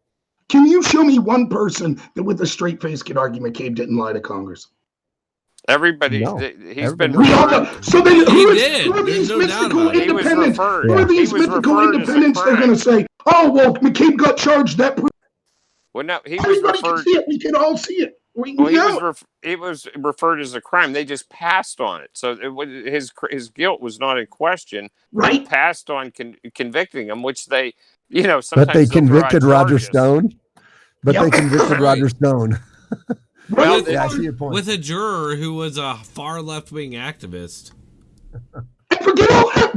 Can you show me one person that with a straight face could argue McCabe didn't lie to Congress? Everybody, no. He's been referred. So then who are these mystical independents? Who are these mythical independents they're going to say, oh, well, McCabe got charged that. Well, no, he was Everybody referred. can see it. We can all see it. He was referred as a crime. They just passed on it. So his guilt was not in question. Right. They passed on convicting him, which they, sometimes. But they convicted Roger Stone. They convicted Roger Stone. Well, I see your point. With a juror who was a far left-wing activist. And forget.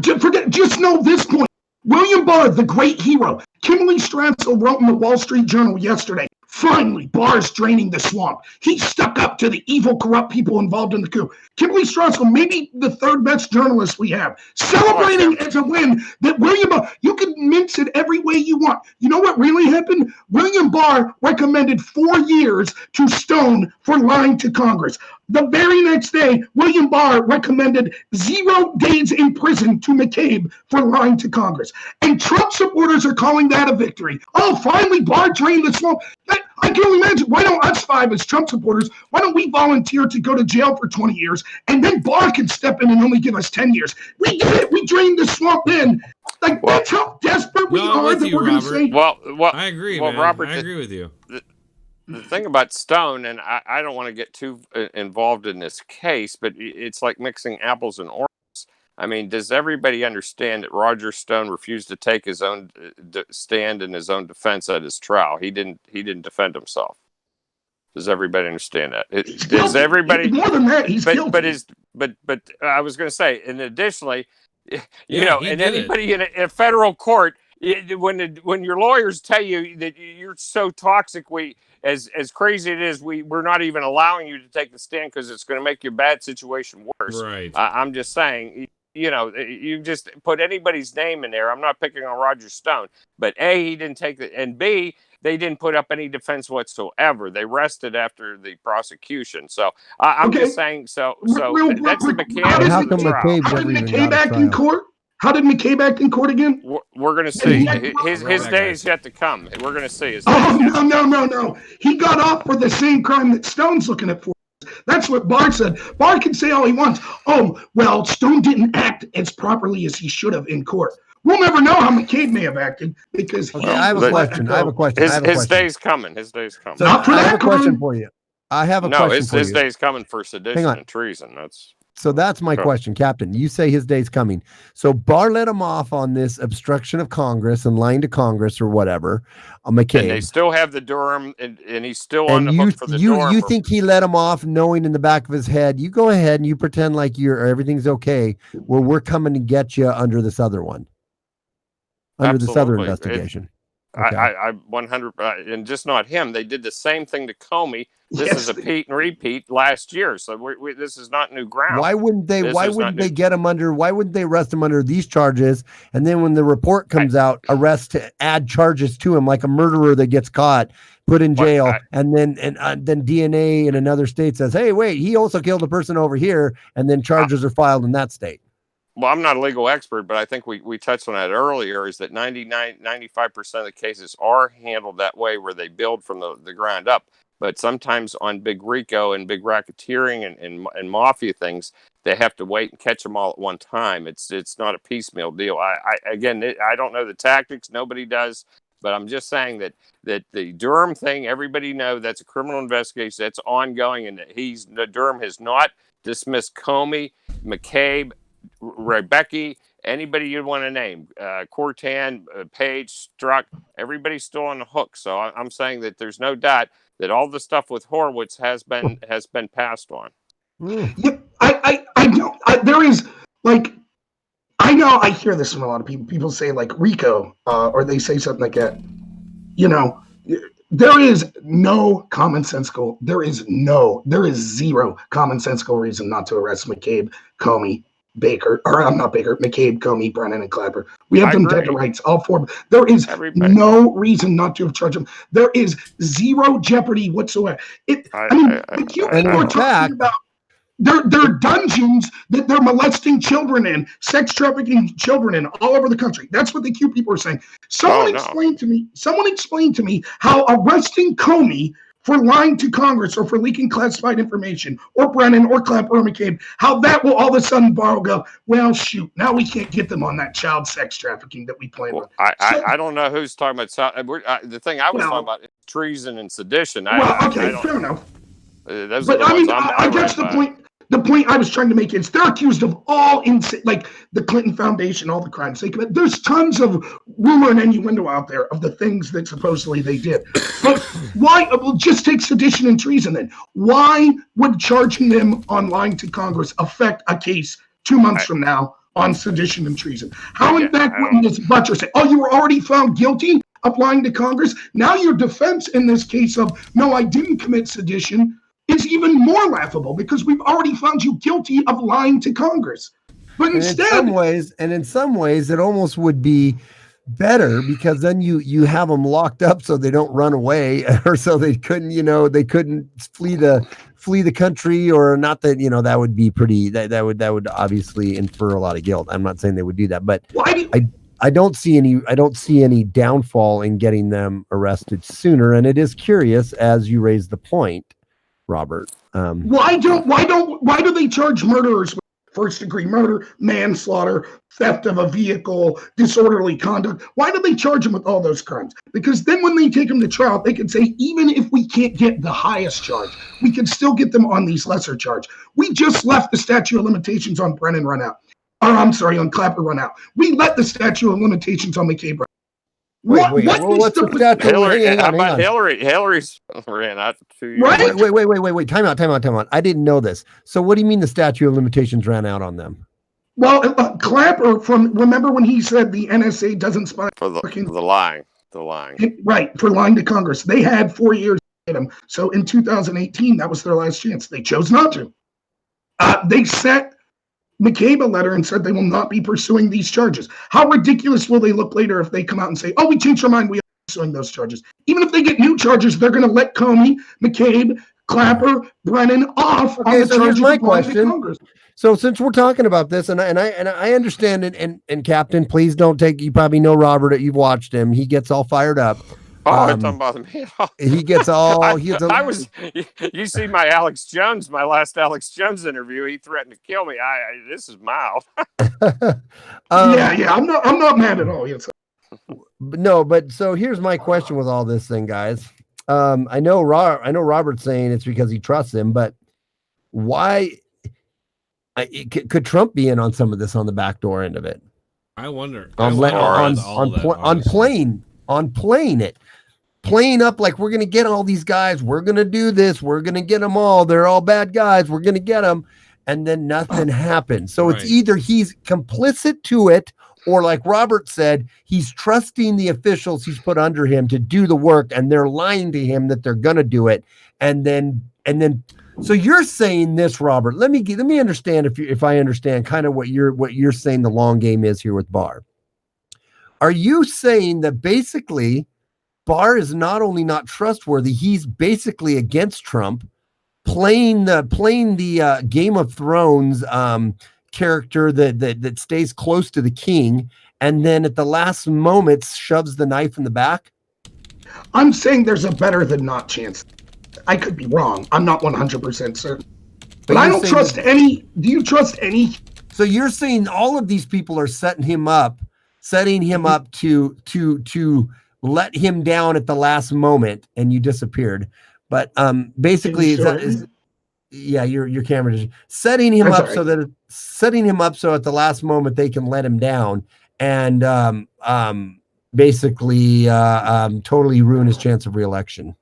Just know this point. William Barr, the great hero. Kimberly Strasel wrote in the Wall Street Journal yesterday. Finally, Barr's draining the swamp. He stuck up to the evil, corrupt people involved in the coup. Kimberly Straussel, maybe the third best journalist we have, celebrating as a win that William Barr, you can mince it every way you want. You know what really happened? William Barr recommended 4 years to Stone for lying to Congress. The very next day, William Barr recommended 0 days in prison to McCabe for lying to Congress. And Trump supporters are calling that a victory. Oh, finally, Barr drained the swamp. I can only imagine, why don't us 5 as Trump supporters, why don't we volunteer to go to jail for 20 years, and then Barr can step in and only give us 10 years. We did it. We drained the swamp then. Like, that's how desperate we are that we're going to say. Well, I agree, well, man. Robert, I agree with you. The thing about Stone, and I don't want to get too involved in this case, but it's like mixing apples and oranges. I mean, does everybody understand that Roger Stone refused to take his own stand in his own defense at his trial? He didn't defend himself. Does everybody understand that? Does everybody? More than that, he's guilty. But I was going to say, and additionally, Yeah, and anybody in a federal court, when your lawyers tell you that you're so toxic, as crazy it is, we're not even allowing you to take the stand because it's going to make your bad situation worse. Right. I'm just saying, you just put anybody's name in there. I'm not picking on Roger Stone, but A, he didn't take it, and B, they didn't put up any defense whatsoever. They rested after the prosecution. So I'm just saying. So that's the mechanics how of the come trial. McCabe How did never even McCabe got a act in trial? court? How did McCabe act in court again? We're going to see. His Right. day is yet to come. We're going to see. His No. He got off for the same crime that Stone's looking at for. That's what Barr said. Barr can say all he wants. Oh, well, Stone didn't act as properly as he should have in court. We'll never know how McCabe may have acted because I have a question. His day's coming. His day's coming. So I have a question for you. His day's coming for sedition and treason. That's my question, Captain. You say his day's coming. So Barr let him off on this obstruction of Congress and lying to Congress or whatever. McCabe. And they still have the Durham, and he's still on the hook for the Durham. You think he let him off knowing in the back of his head, you go ahead and you pretend like everything's okay. Well, we're coming to get you under this other one. Under this other investigation. Okay. I 100, and just not him. They did the same thing to Comey. This is a repeat and repeat last year. So this is not new ground. Why wouldn't they? Why wouldn't they get him under? Why wouldn't they arrest him under these charges? And then when the report comes out, arrest to add charges to him, like a murderer that gets caught, put in jail, and then DNA in another state says, "Hey, wait, he also killed a person over here," and then charges are filed in that state. Well, I'm not a legal expert, but I think we touched on that earlier, is that 95% of the cases are handled that way, where they build from the ground up. But sometimes on big RICO and big racketeering and mafia things, they have to wait and catch them all at one time. It's not a piecemeal deal. I don't know the tactics. Nobody does. But I'm just saying that the Durham thing, everybody know that's a criminal investigation. That's ongoing, and that Durham has not dismissed Comey, McCabe, Rebecca, anybody you'd want to name, Cortan, Page, Strzok, everybody's still on the hook. So I'm saying that there's no doubt that all the stuff with Horowitz has been passed on. Yeah, I know. There is, like, I know I hear this from a lot of people. People say like RICO, or they say something like that. There is no commonsensical. There is zero commonsensical reason not to arrest McCabe, Comey, Baker, or I'm not Baker, McCabe, Comey, Brennan, and Clapper. We have them dead to rights, all four. There is no reason not to have charged them. There is zero jeopardy whatsoever. The Q people are talking about their dungeons that they're molesting children in, sex trafficking children in all over the country. That's what the Q people are saying. Someone explain to me how arresting Comey for lying to Congress or for leaking classified information, or Brennan or Clapper or McCabe, how that will all of a sudden go, well, shoot, now we can't get them on that child sex trafficking that we planned on. I don't know who's talking about. The thing I was talking about is treason and sedition. Fair enough. But I guess the point I was trying to make is they're accused of all like the Clinton Foundation, all the crimes they commit. There's tons of rumor and innuendo out there of the things that supposedly they did. But why? Just take sedition and treason then. Why would charging them on lying to Congress affect a case 2 months from now on sedition and treason? How in fact wouldn't this butcher say, oh, you were already found guilty of lying to Congress, now your defense in this case of, no, I didn't commit sedition, is even more laughable because we've already found you guilty of lying to Congress. But instead, in some ways, it almost would be better because then you have them locked up so they don't run away, or so they couldn't flee the country, or not that that would be pretty. That would obviously infer a lot of guilt. I'm not saying they would do that, but I don't see any downfall in getting them arrested sooner. And it is curious, as you raise the point, Robert. Why do they charge murderers with first-degree murder, manslaughter, theft of a vehicle, disorderly conduct? Why do they charge them with all those crimes? Because then when they take them to trial, they can say, even if we can't get the highest charge, we can still get them on these lesser charge. We just left the statute of limitations on Brennan run out. On Clapper run out. We let the statute of limitations on McCabe run out. What's the statute? Hillary's ran out 2 years. Right? Wait. Time out. I didn't know this. So what do you mean the statute of limitations ran out on them? Well, Clapper, remember when he said the NSA doesn't spy For the lying. Right, for lying to Congress. They had 4 years to get him. So in 2018, that was their last chance. They chose not to. They sent McCabe a letter and said they will not be pursuing these charges. How ridiculous will they look later if they come out and say, oh, we changed our mind, we are pursuing those charges. Even if they get new charges, they're going to let Comey, McCabe, Clapper, Brennan off on the charges my of lying to question. Congress. So since we're talking about this, and I understand it, and Captain, please don't take. You probably know Robert. You've watched him. He gets all fired up. Oh, it doesn't bother me at all. He gets all. You see my last Alex Jones interview. He threatened to kill me. This is mild. Yeah. I'm not mad at all. Yes. No, but so here's my question with all this thing, guys. I know Robert's saying it's because he trusts him, but why? Could Trump be in on some of this on the backdoor end of it? I wonder. Playing up like we're going to get all these guys. We're going to do this. We're going to get them all. They're all bad guys. We're going to get them. And then nothing happens. So It's either he's complicit to it, or like Robert said, he's trusting the officials he's put under him to do the work, and they're lying to him that they're going to do it. And then, so you're saying this, Robert, let me understand if I understand kind of what you're saying the long game is here with Barr. Are you saying that basically Barr is not only not trustworthy, he's basically against Trump, playing the Game of Thrones character that stays close to the king, and then at the last moment shoves the knife in the back? I'm saying there's a better than not chance. I could be wrong. I'm not 100% certain. But I don't trust any. Do you trust any? So you're saying all of these people are setting him up to let him down at the last moment, and you disappeared. But basically, your camera just setting him up so at the last moment they can let him down, and basically totally ruin his chance of reelection.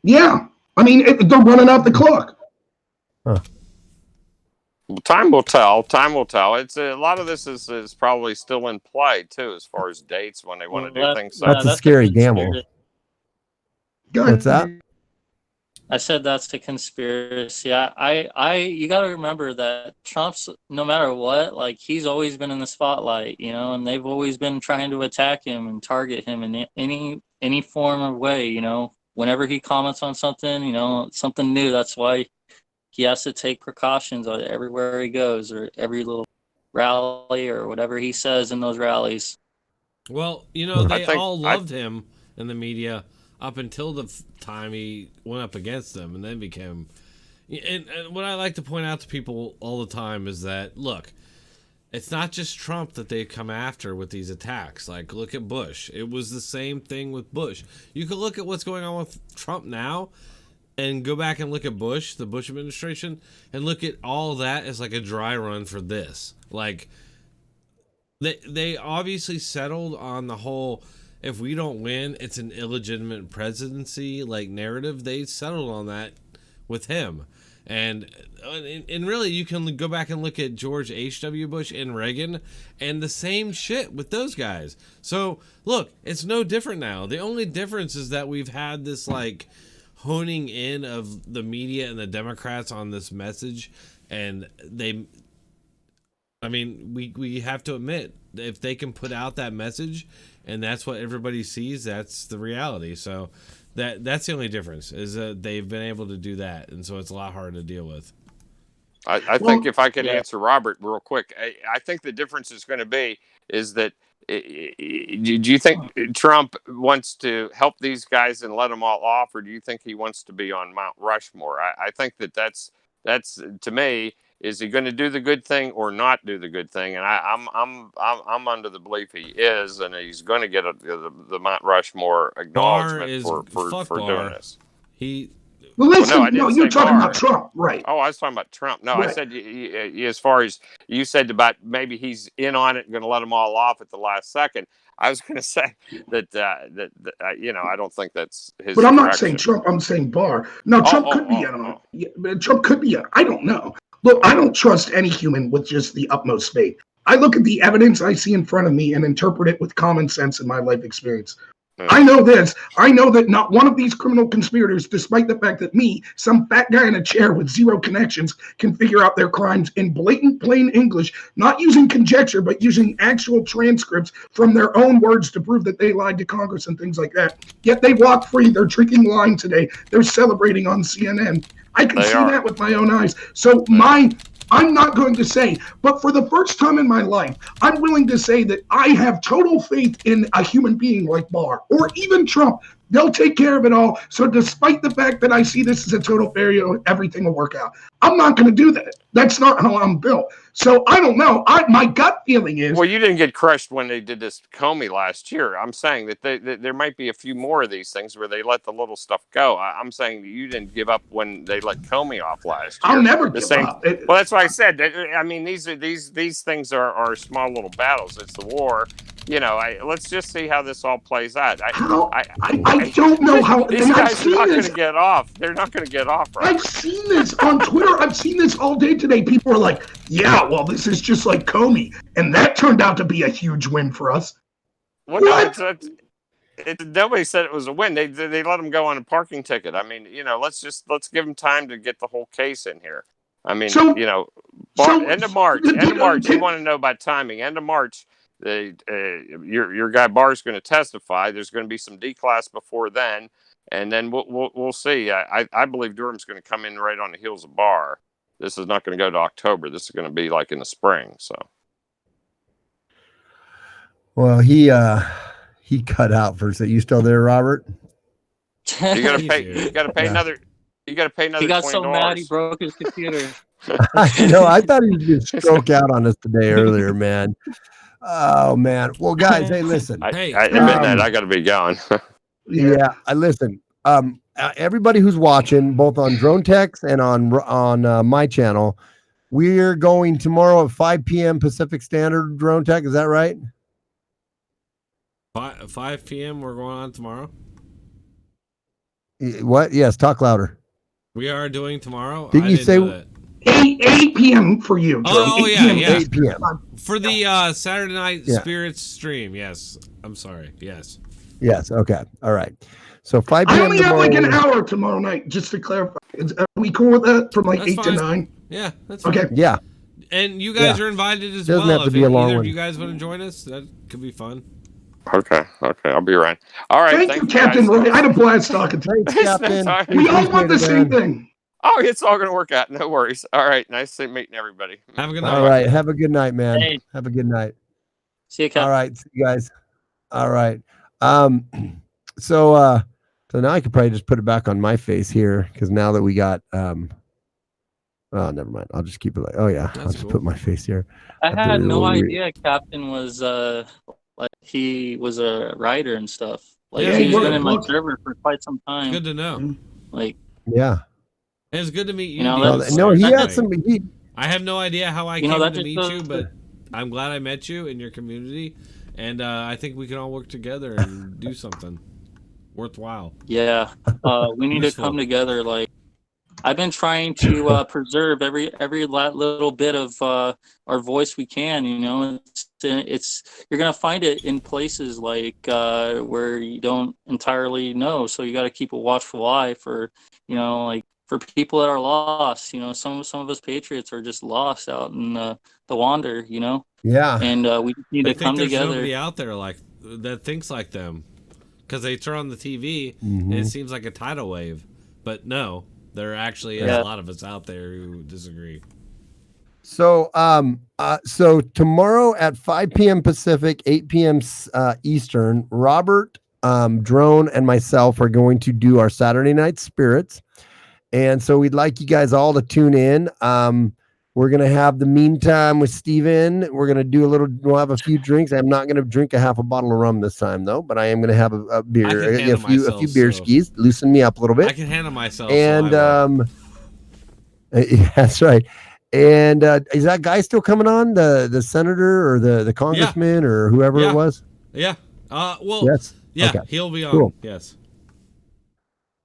Yeah, I mean they're running out the clock. Huh. Well, time will tell. It's a lot of this is probably still in play too, as far as dates when they want to do things. That's a scary gamble. What's that? I said that's the conspiracy. You got to remember that Trump's, no matter what, like he's always been in the spotlight, and they've always been trying to attack him and target him in any form of way, Whenever he comments on something, something new, that's why he has to take precautions everywhere he goes, or every little rally or whatever he says in those rallies. Well, they all loved him in the media up until the time he went up against them, and then became. And what I like to point out to people all the time is that, look, it's not just Trump that they come after with these attacks. Like, look at Bush. It was the same thing with Bush. You could look at what's going on with Trump now and go back and look at Bush, the Bush administration, and look at all that as like a dry run for this. Like, they obviously settled on the whole, if we don't win, it's an illegitimate presidency, like, narrative. They settled on that with him. And really, you can go back and look at George H.W. Bush and Reagan, and the same shit with those guys. So, look, it's no different now. The only difference is that we've had this, like, honing in of the media and the Democrats on this message, and we have to admit, if they can put out that message, and that's what everybody sees, that's the reality. So that's the only difference, is that they've been able to do that, and so it's a lot harder to deal with. I think if I could answer Robert real quick, I think the difference is going to be is that do you think Trump wants to help these guys and let them all off, or do you think he wants to be on Mount Rushmore? I think that's to me, is he going to do the good thing or not do the good thing? And I'm under the belief he is, and he's going to get the Mount Rushmore acknowledgement for doing this. Well, listen, no, you're talking about Trump, right? Oh, I was talking about Trump. No, right. I said as far as you said about maybe he's in on it and going to let them all off at the last second. I was going to say that I don't think that's his. But I'm not saying Trump. I'm saying Barr. No, Trump could be in on it. Yeah, Trump could be in. I don't know. Look, I don't trust any human with just the utmost faith. I look at the evidence I see in front of me and interpret it with common sense in my life experience. I know this. I know that not one of these criminal conspirators, despite the fact that me, some fat guy in a chair with zero connections, can figure out their crimes in blatant, plain English, not using conjecture, but using actual transcripts from their own words to prove that they lied to Congress and things like that. Yet they walk free. They're drinking wine today. They're celebrating on CNN. I can see that with my own eyes. So I'm not going to say, but for the first time in my life, I'm willing to say that I have total faith in a human being like Barr or even Trump. They'll take care of it all. So despite the fact that I see this as a total failure, everything will work out. I'm not going to do that. That's not how I'm built. So I don't know. My gut feeling is... Well, you didn't get crushed when they did this Comey last year. I'm saying that there might be a few more of these things where they let the little stuff go. I'm saying that you didn't give up when they let Comey off last year. I'll never give up. Well, that's why I said. I mean, these things are small little battles. It's the war. Let's just see how this all plays out. I don't know how. These guys are not going to get off. They're not going to get off. Right? I've seen this on Twitter. I've seen this all day today. People are like, "Yeah, well, this is just like Comey," and that turned out to be a huge win for us. Well, nobody said it was a win. They let him go on a parking ticket. I mean, let's give him time to get the whole case in here. I mean, end of March. You want to know about timing? End of March. Your guy Barr's going to testify. There's going to be some D-class before then, and then we'll see. I believe Durham's going to come in right on the heels of Barr. This is not going to go to October. This is going to be like in the spring. So, well, he cut out for a second. You still there, Robert? You got to pay. You got to pay another. You got to pay another. He got $20. so mad he broke his computer. I thought he was going to stroke out on us today earlier, man. Oh man. Well, guys, hey, listen. I admit that I got to be going. Yeah, listen. Everybody who's watching, both on Dronetek and on my channel, we're going tomorrow at 5 p.m. Pacific Standard. Dronetek, is that right? 5 p.m. We're going on tomorrow. What? Yes, talk louder. We are doing tomorrow. Didn't you say? 8 p.m. for you, Joe. Oh, yeah. 8 p.m. For the Saturday Night Spirits stream, yes. I'm sorry, yes. Yes, okay. All right. So 5 p.m. I only have like an hour tomorrow night, just to clarify. Are we cool with that? From like 8 to 9? Yeah, that's fine. Okay. Yeah. And you guys are invited as well. Doesn't have to be a long one. If you guys want to join us, that could be fun. Okay, I'll be around. All right. Thank you, Captain Roy. I had a blast talking to you. Thanks, Captain. We all want the same thing. Oh, it's all going to work out. No worries. All right. Nice meeting everybody. Have a good night. All right. Have a good night, man. Hey. Have a good night. See you, Captain. All right. See you guys. All right. So now I could probably just put it back on my face here, because now that we got oh, never mind. I'll just keep it like, oh yeah, I'll just put my face here. I had no idea Captain was like he was a writer and stuff. Like he's been in my server for quite some time. Good to know. Like, yeah. And it's good to meet you. No, he had some. I have no idea how I came to meet you, but I'm glad I met you in your community, and I think we can all work together and do something worthwhile. Yeah, we need to come together. Like, I've been trying to preserve every little bit of our voice we can. You know, it's you're gonna find it in places like where you don't entirely know. So you got to keep a watchful eye for, you know, like for people that are lost. You know, some of us patriots are just lost out in the wander. You know, Yeah. and we just need I to think come there's together. nobody out there like that thinks like them, because they turn on the TV Mm-hmm. and it seems like a tidal wave, but no, there actually is a lot of us out there who disagree. So, so tomorrow at 5 p.m. Pacific, 8 p.m. Eastern, Robert, Drone, and myself are going to do our Saturday Night Spirits. And so we'd like you guys all to tune in. We're going to have the meantime with Steven. We'll have a few drinks. I'm not going to drink a half a bottle of rum this time, though, but I am going to have a beer, a few beer skis, loosen me up a little bit. I can handle myself. And, so that's right. And is that guy still coming on, the senator or the congressman or whoever it was? Yeah. Well, yes. Yeah, okay. He'll be on. Cool. Yes.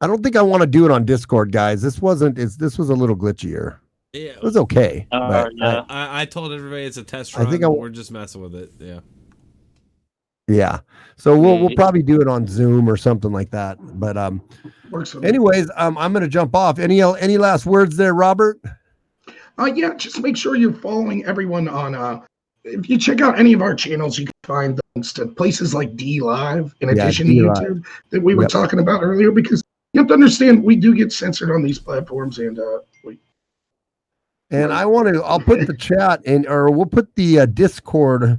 I don't think I want to do it on Discord, guys. This was a little glitchier. Yeah. It was okay. But yeah. I told everybody it's a test run. We're just messing with it. Yeah. Yeah. So we'll probably do it on Zoom or something like that. But anyways, I'm gonna jump off. Any last words there, Robert? Yeah, just make sure you're following everyone on if you check out any of our channels, you can find links to places like D Live in addition to YouTube that we were talking about earlier, because you have to understand we do get censored on these platforms, and I'll put the chat in, or we'll put the Discord,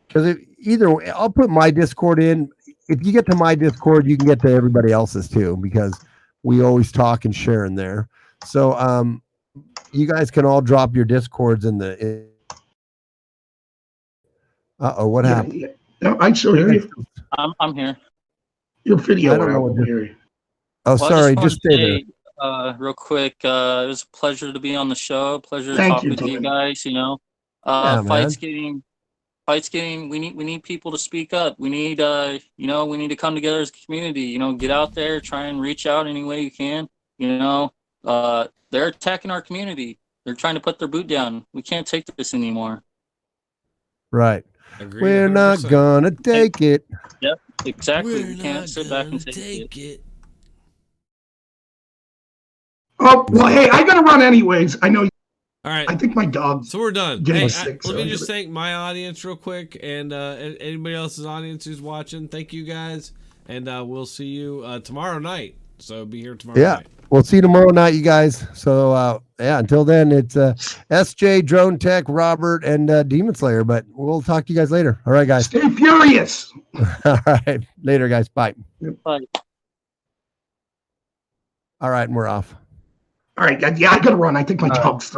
because either way, I'll put my Discord in. If you get to my Discord, you can get to everybody else's too, because we always talk and share in there. So you guys can all drop your Discords in the. What happened? Yeah. No, I still hear you. I'm here. Your video. I don't know what to hear you. Oh, sorry. Just stay there. Real quick, it was a pleasure to be on the show. Pleasure to talk with you guys. You know, fight skating. We need people to speak up. We need we need to come together as a community. You know, get out there, try and reach out any way you can. You know, they're attacking our community. They're trying to put their boot down. We can't take this anymore. Right. Agreed, We're 100%. Not gonna take it. Yep, exactly. We can't sit back and take it. Oh, well, hey, I gotta run anyways. I know. All right. I think my dog's. So we're done. Hey, let me just thank my audience real quick, and anybody else's audience who's watching. Thank you guys, and we'll see you tomorrow night. So be here tomorrow night. We'll see you tomorrow night, you guys. So until then, it's SJ, Dronetek, Robert, and Demon Slayer. But we'll talk to you guys later. All right, guys. Stay furious. All right, later, guys. Bye. Bye. All right, and we're off. All right, yeah, I gotta run. I think my dog's throwing.